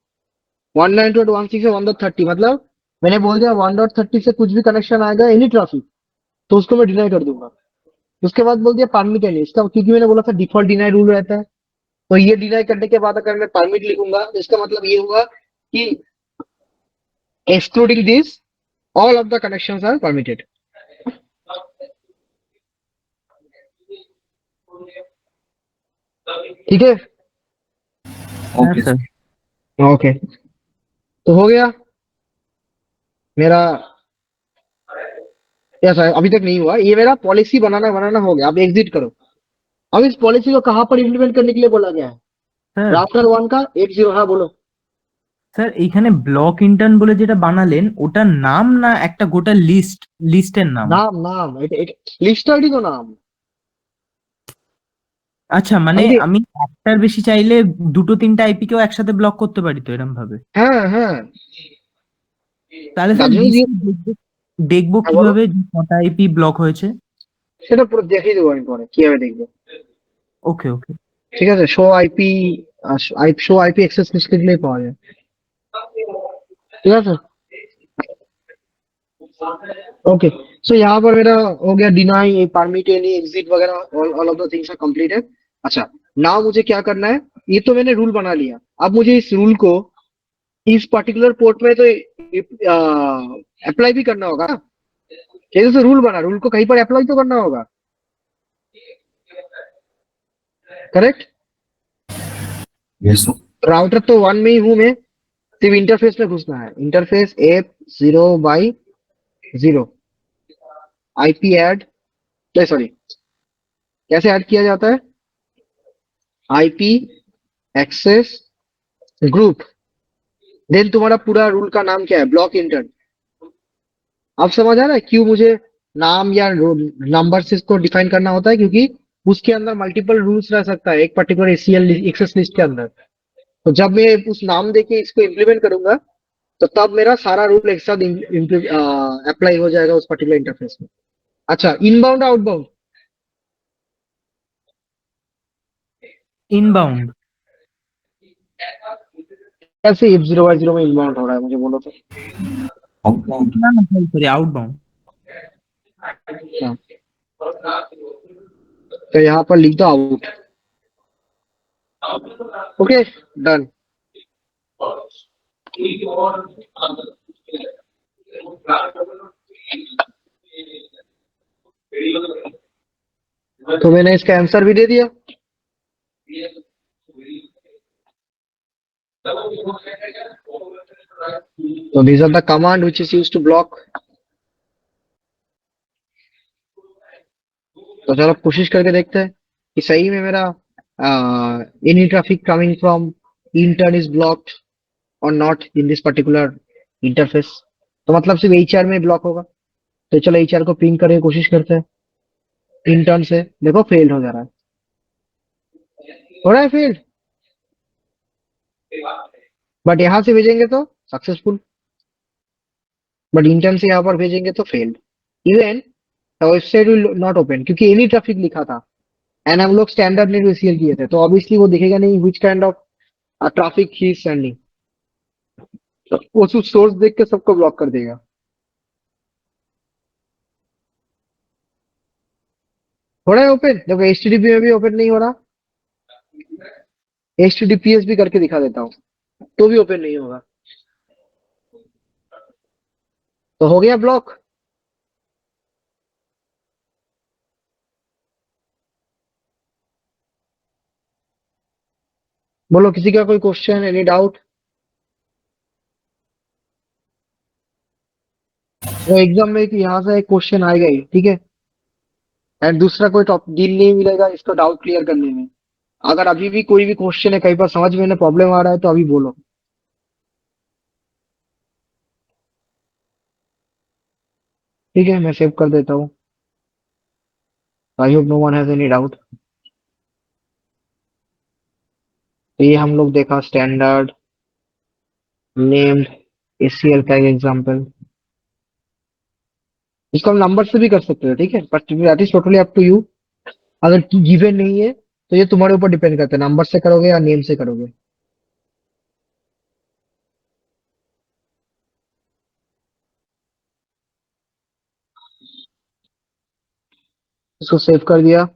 192.168.1.30, मतलब मैंने बोल दिया 1.30 से कुछ भी कनेक्शन आएगा एनी ट्रैफिक, तो उसको मैं डिनाई कर दूंगा। उसके बाद बोल दिया परमिट एनी, इसका क्योंकि मैंने बोला था डिफॉल्ट डिनाई रूल रहता है, तो ये डिनाई करने के बाद अगर मैं परमिट लिखूंगा तो इसका मतलब ये हुआ कि excluding this all of the connections are permitted. ठीक है? हाँ ओके सर। ओके, तो हो गया मेरा। ऐसा है, अभी तक नहीं हुआ, ये मेरा पॉलिसी बनाना बनाना हो गया। अब एग्जिट करो। अब इस पॉलिसी को कहाँ पर इम्प्लीमेंट करने के लिए बोला गया है? স্যার राउटर 1 का 80, हाँ बोलो। স্যার এইখানে ব্লক ইন্টার্ন বলে যেটা বানালেন ওটার নাম না একটা গোটা লিস্টের নাম? नाम नाम लिस्ट आईडी तो नाम। আচ্ছা মানে আমি কি- আমি একটার বেশি চাইলে দুটো তিনটা আইপি কেও একসাথে ব্লক করতে পারি তো এরকম ভাবে? হ্যাঁ হ্যাঁ, তাহলে স্যার তার জন্য লিস্ট দেখবো হ্যাঁ বলো। কিভাবে যে কটা আইপি ব্লক হয়েছে? সেটা পুরো দেখিয়ে দেবো আমি পরে কিভাবে দেখবো। ওকে ওকে। ঠিক আছে, শো আইপি অ্যাক্সেস লিস্ট লিখলেই পাওয়া যায়। ঠিক আছে, ओके। सो यहाँ पर मेरा हो गया डिनाई, परमिट एनी, एग्जिट वगैरह, all of the things are completed. अच्छा, नाउ मुझे क्या करना है? ये तो मैंने रूल बना लिया, अब मुझे इस रूल को इस पर्टिकुलर पोर्ट में तो अप्लाई भी करना होगा ना। जैसे रूल बना, रूल को कहीं पर अप्लाई तो करना होगा, करेक्ट? यस राउटर तो 1 में ही हूं मैं, सिर्फ इंटरफेस में घुसना है। Interface F0/0 IP add, sorry, कैसे ऐड किया जाता है? आईपी एक्सेस ग्रुप, देन तुम्हारा पूरा रूल का नाम क्या है? Block intern. अब समझ आ रहा है क्यों मुझे नाम या नंबर से इसको डिफाइन करना होता है? क्योंकि उसके अंदर मल्टीपल रूल्स रह सकता है एक पर्टिकुलर एसीएल एक्सेस लिस्ट के अंदर। तो जब मैं उस नाम देके इसको इम्प्लीमेंट करूंगा तो तब मेरा सारा रूल एक साथ अप्लाई हो जाएगा उस पर्टिकुलर इंटरफेस में। अच्छा, इनबाउंड आउटबाउंड ইনবাউন্ড। कैसे F0/0 में इनबाउंड हो रहा है, मुझे बोलो तो। आउटबाउंड। না না সরি সরি আউটবাউন্ड। हाँ, तो यहाँ पर लिख दो आउट। Okay, done. तो मैंने इसका आंसर भी दे दिया। तो these are the command which is used to block। तो चलो कोशिश करके देखते हैं कि सही में मेरा any traffic coming from intern is blocked और not in this particular interface. तो मतलब सिर्फ एचआर में ब्लॉक होगा। तो चलो एचआर को पिंग करने की कोशिश करते हैं इंटर्न से। देखो फेल्ड हो जा रहा है, हो रहा है फेल्ड, बट यहाँ से भेजेंगे तो सक्सेसफुल, बट इंटर्न से यहाँ पर भेजेंगे तो failed. Even website will not open क्योंकि एनी ट्रैफिक लिखा था एंड हम लोग स्टैंडर्ड नेट एसीएल किए थे, तो ऑब्वियसली वो दिखेगा नहीं which kind of traffic he is sending. वो सोर्स देख के सबको ब्लॉक कर देगा। हो रहा है ओपन? देखो एचटीटीपी में भी ओपन नहीं हो रहा, एचटीटीपीएस भी करके दिखा देता हूँ तो भी ओपन नहीं होगा। तो हो गया ब्लॉक। बोलो किसी का कोई क्वेश्चन, एनी डाउट? वो एग्जाम में कि यहाँ से एक क्वेश्चन आएगा ही, ठीक है, एंड दूसरा कोई टॉपिक दिन नहीं मिलेगा इसको डाउट क्लियर करने में। अगर अभी भी कोई भी क्वेश्चन है, कहीं पर समझ में प्रॉब्लम आ रहा है तो अभी बोलो। ठीक है, मैं सेव कर देता हूँ। I hope no one has any doubt. तो ये हम लोग देखा स्टैंडर्ड, नेम्ड, एसीएल का एग्जांपल। इसको हम नंबर से भी कर सकते हो, ठीक है, but that is totally up to you. अगर गिवन नहीं है तो ये तुम्हारे ऊपर डिपेंड करता है, नंबर से करोगे या नेम से करोगे। इसको सेव कर दिया।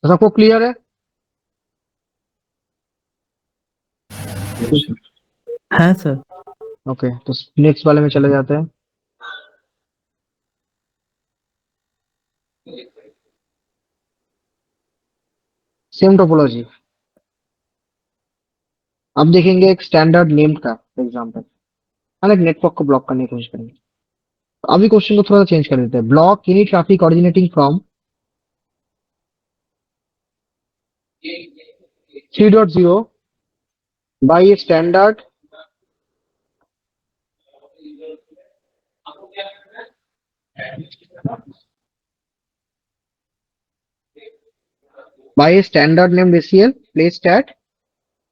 सबको क्लियर है? है सर। ओके, तो नेक्स्ट वाले में चले जाते हैं। Same topology. अब देखेंगे एक स्टैंडर्ड नेम्ड का एग्जांपल, एक नेटवर्क को ब्लॉक करने की कोशिश करेंगे। तो अभी क्वेश्चन को थोड़ा चेंज कर देते हैं। Block any traffic originating from 3.0 by a standard named ACL placed at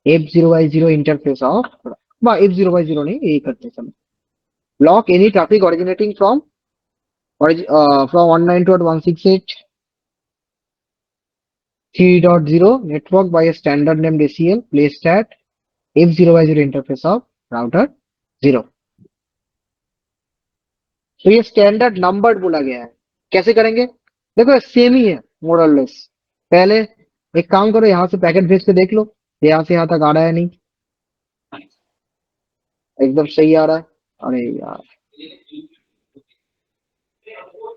F0 by 0 interface of F0 by 0 नहीं, यही करते हैं चलो। Block any traffic originating from 192.168.3.0 network by a standard named ACL placed at F0 by 0 interface of router 0। तो ये standard numbered बोला गया है। कैसे करेंगे? देखो सेम ही है मोरलेस। पहले एक काम करो, यहाँ से पैकेट भेज के देख लो, यहाँ से यहाँ तक आ रहा है नहीं, एकदम सही आ रहा है। अरे यार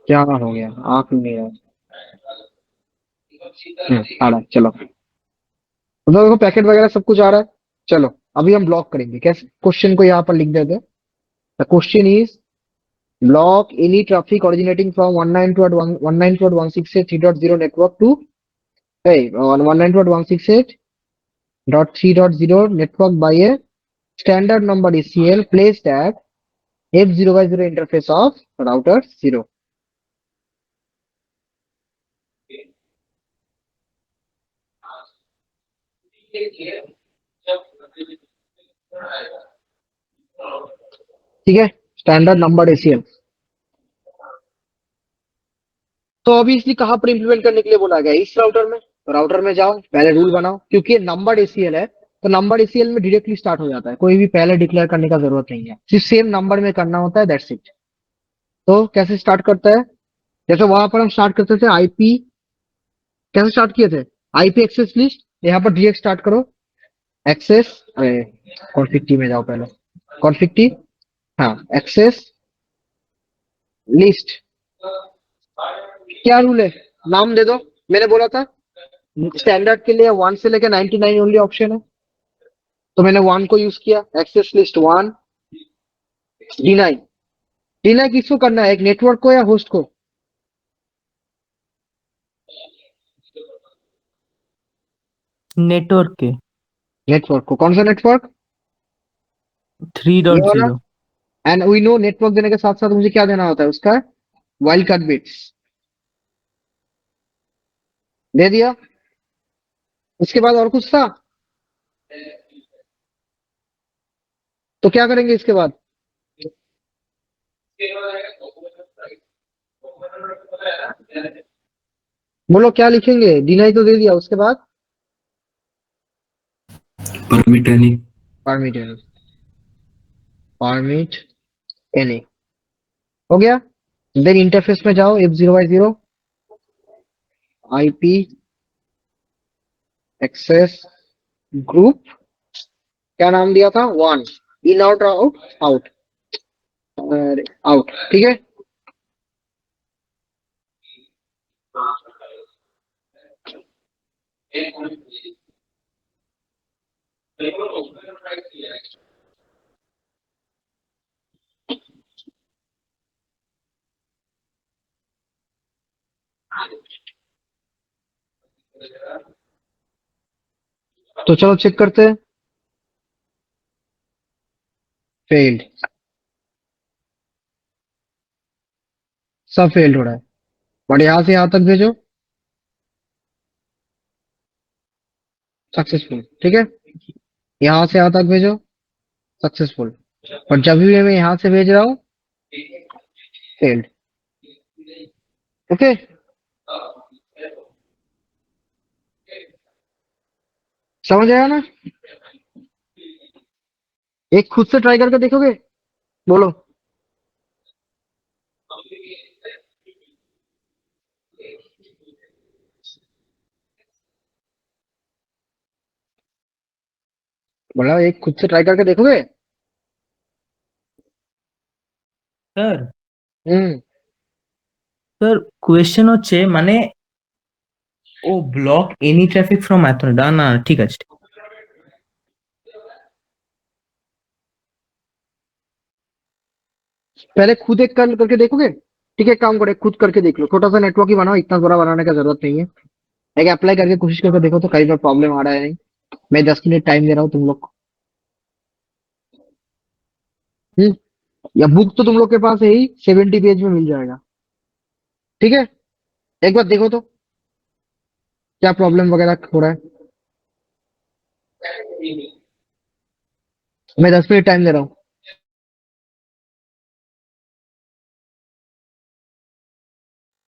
क्या हो गया, आ क्यों नहीं रहा है? आ रहा है, चलो। तो देखो पैकेट वगैरह सब कुछ आ रहा है। चलो अभी हम ब्लॉक करेंगे कैसे, क्वेश्चन को यहाँ पर लिख देते हैं। The question is block any traffic originating from 192.168.3.0 network to 192.168.3.0 network by a standard number ACL placed at F0 by 0 interface of router 0। ठीक है, स्टैंडर्ड नंबर ACL। तो अभी इसलिए कहां पर इंप्लीमेंट करने के लिए बोला गया, इस राउटर में। तो राउटर में जाओ, पहले रूल बनाओ, क्योंकि ये नंबर ACL है तो नंबर ACL में डायरेक्टली स्टार्ट हो जाता है, कोई भी पहले डिक्लेयर करने का जरूरत नहीं है, सिर्फ सेम नंबर में करना होता है, दैट्स इट। तो कैसे स्टार्ट करता है? जैसे वहां पर हम स्टार्ट करते थे आईपी, कैसे स्टार्ट किए थे? आईपी एक्सेस लिस्ट, यहाँ पर डायरेक्ट स्टार्ट करो एक्सेस, अरे कॉन्फिग टी में जाओ पहले, कॉन्फिग टी, हाँ एक्सेस लिस्ट। क्या रूल है? नाम दे दो। मैंने बोला था स्टैंडर्ड के लिए 1 से लेकर 99 ओनली ऑप्शन है, तो मैंने 1 को यूज किया, एक्सेस लिस्ट 1। डिनाई, डिनाई किसको करना है, एक नेटवर्क को या होस्ट को? नेटवर्क के नेटवर्क को। कौन सा नेटवर्क? थ्री ये डॉट वाला। Zero and we know network देने के साथ साथ मुझे क्या देना होता है, उसका वाइल्ड कार्ड बिट्स दे दिया। उसके बाद और कुछ था? तो क्या करेंगे इसके बाद? बोलो क्या लिखेंगे? डिनाई तो दे दिया, उसके बाद permit any, permit any, permit any हो गया। देन इंटरफेस में जाओ, F0 by 0 IP access group, क्या नाम दिया था? 1। In out out out out, ठीक है। तो चलो चेक करते हैं। फेल्ड, सब फेल्ड हो रहा है। बट यहां से यहां तक भेजो, सक्सेसफुल। ठीक है, यहां से यहां तक भेजो, सक्सेसफुल। और जब भी मैं यहां से भेज रहा हूँ, फेल्ड। ओके, समझ आया ना? एक खुद से ट्राई करके देखोगे? बोलो। बोला एक खुद से ट्राई करके देखोगे? স্যার हम्म। স্যার কোয়েশ্চেন হচ্ছে মানে ও ব্লক এনি ট্রাফিক ফ্রম এথনোডা না ঠিক আছে पहले खुद एक करके देखोगे? ठीक है, एक काम करो, एक खुद करके देख लो। छोटा सा नेटवर्क ही बनाओ, इतना बड़ा बनाने का जरूरत नहीं है। एक अप्लाई करके कोशिश करके देखो तो कहीं पर प्रॉब्लम आ रहा है नहीं। मैं 10 मिनट टाइम दे रहा हूँ तुम लोग को। हम्म। या बुक तो तुम लोग के पास है ही, 70 पेज में मिल जाएगा। ठीक है, एक बार देखो तो क्या प्रॉब्लम वगैरह हो रहा है। मैं 10 मिनट टाइम दे रहा हूँ।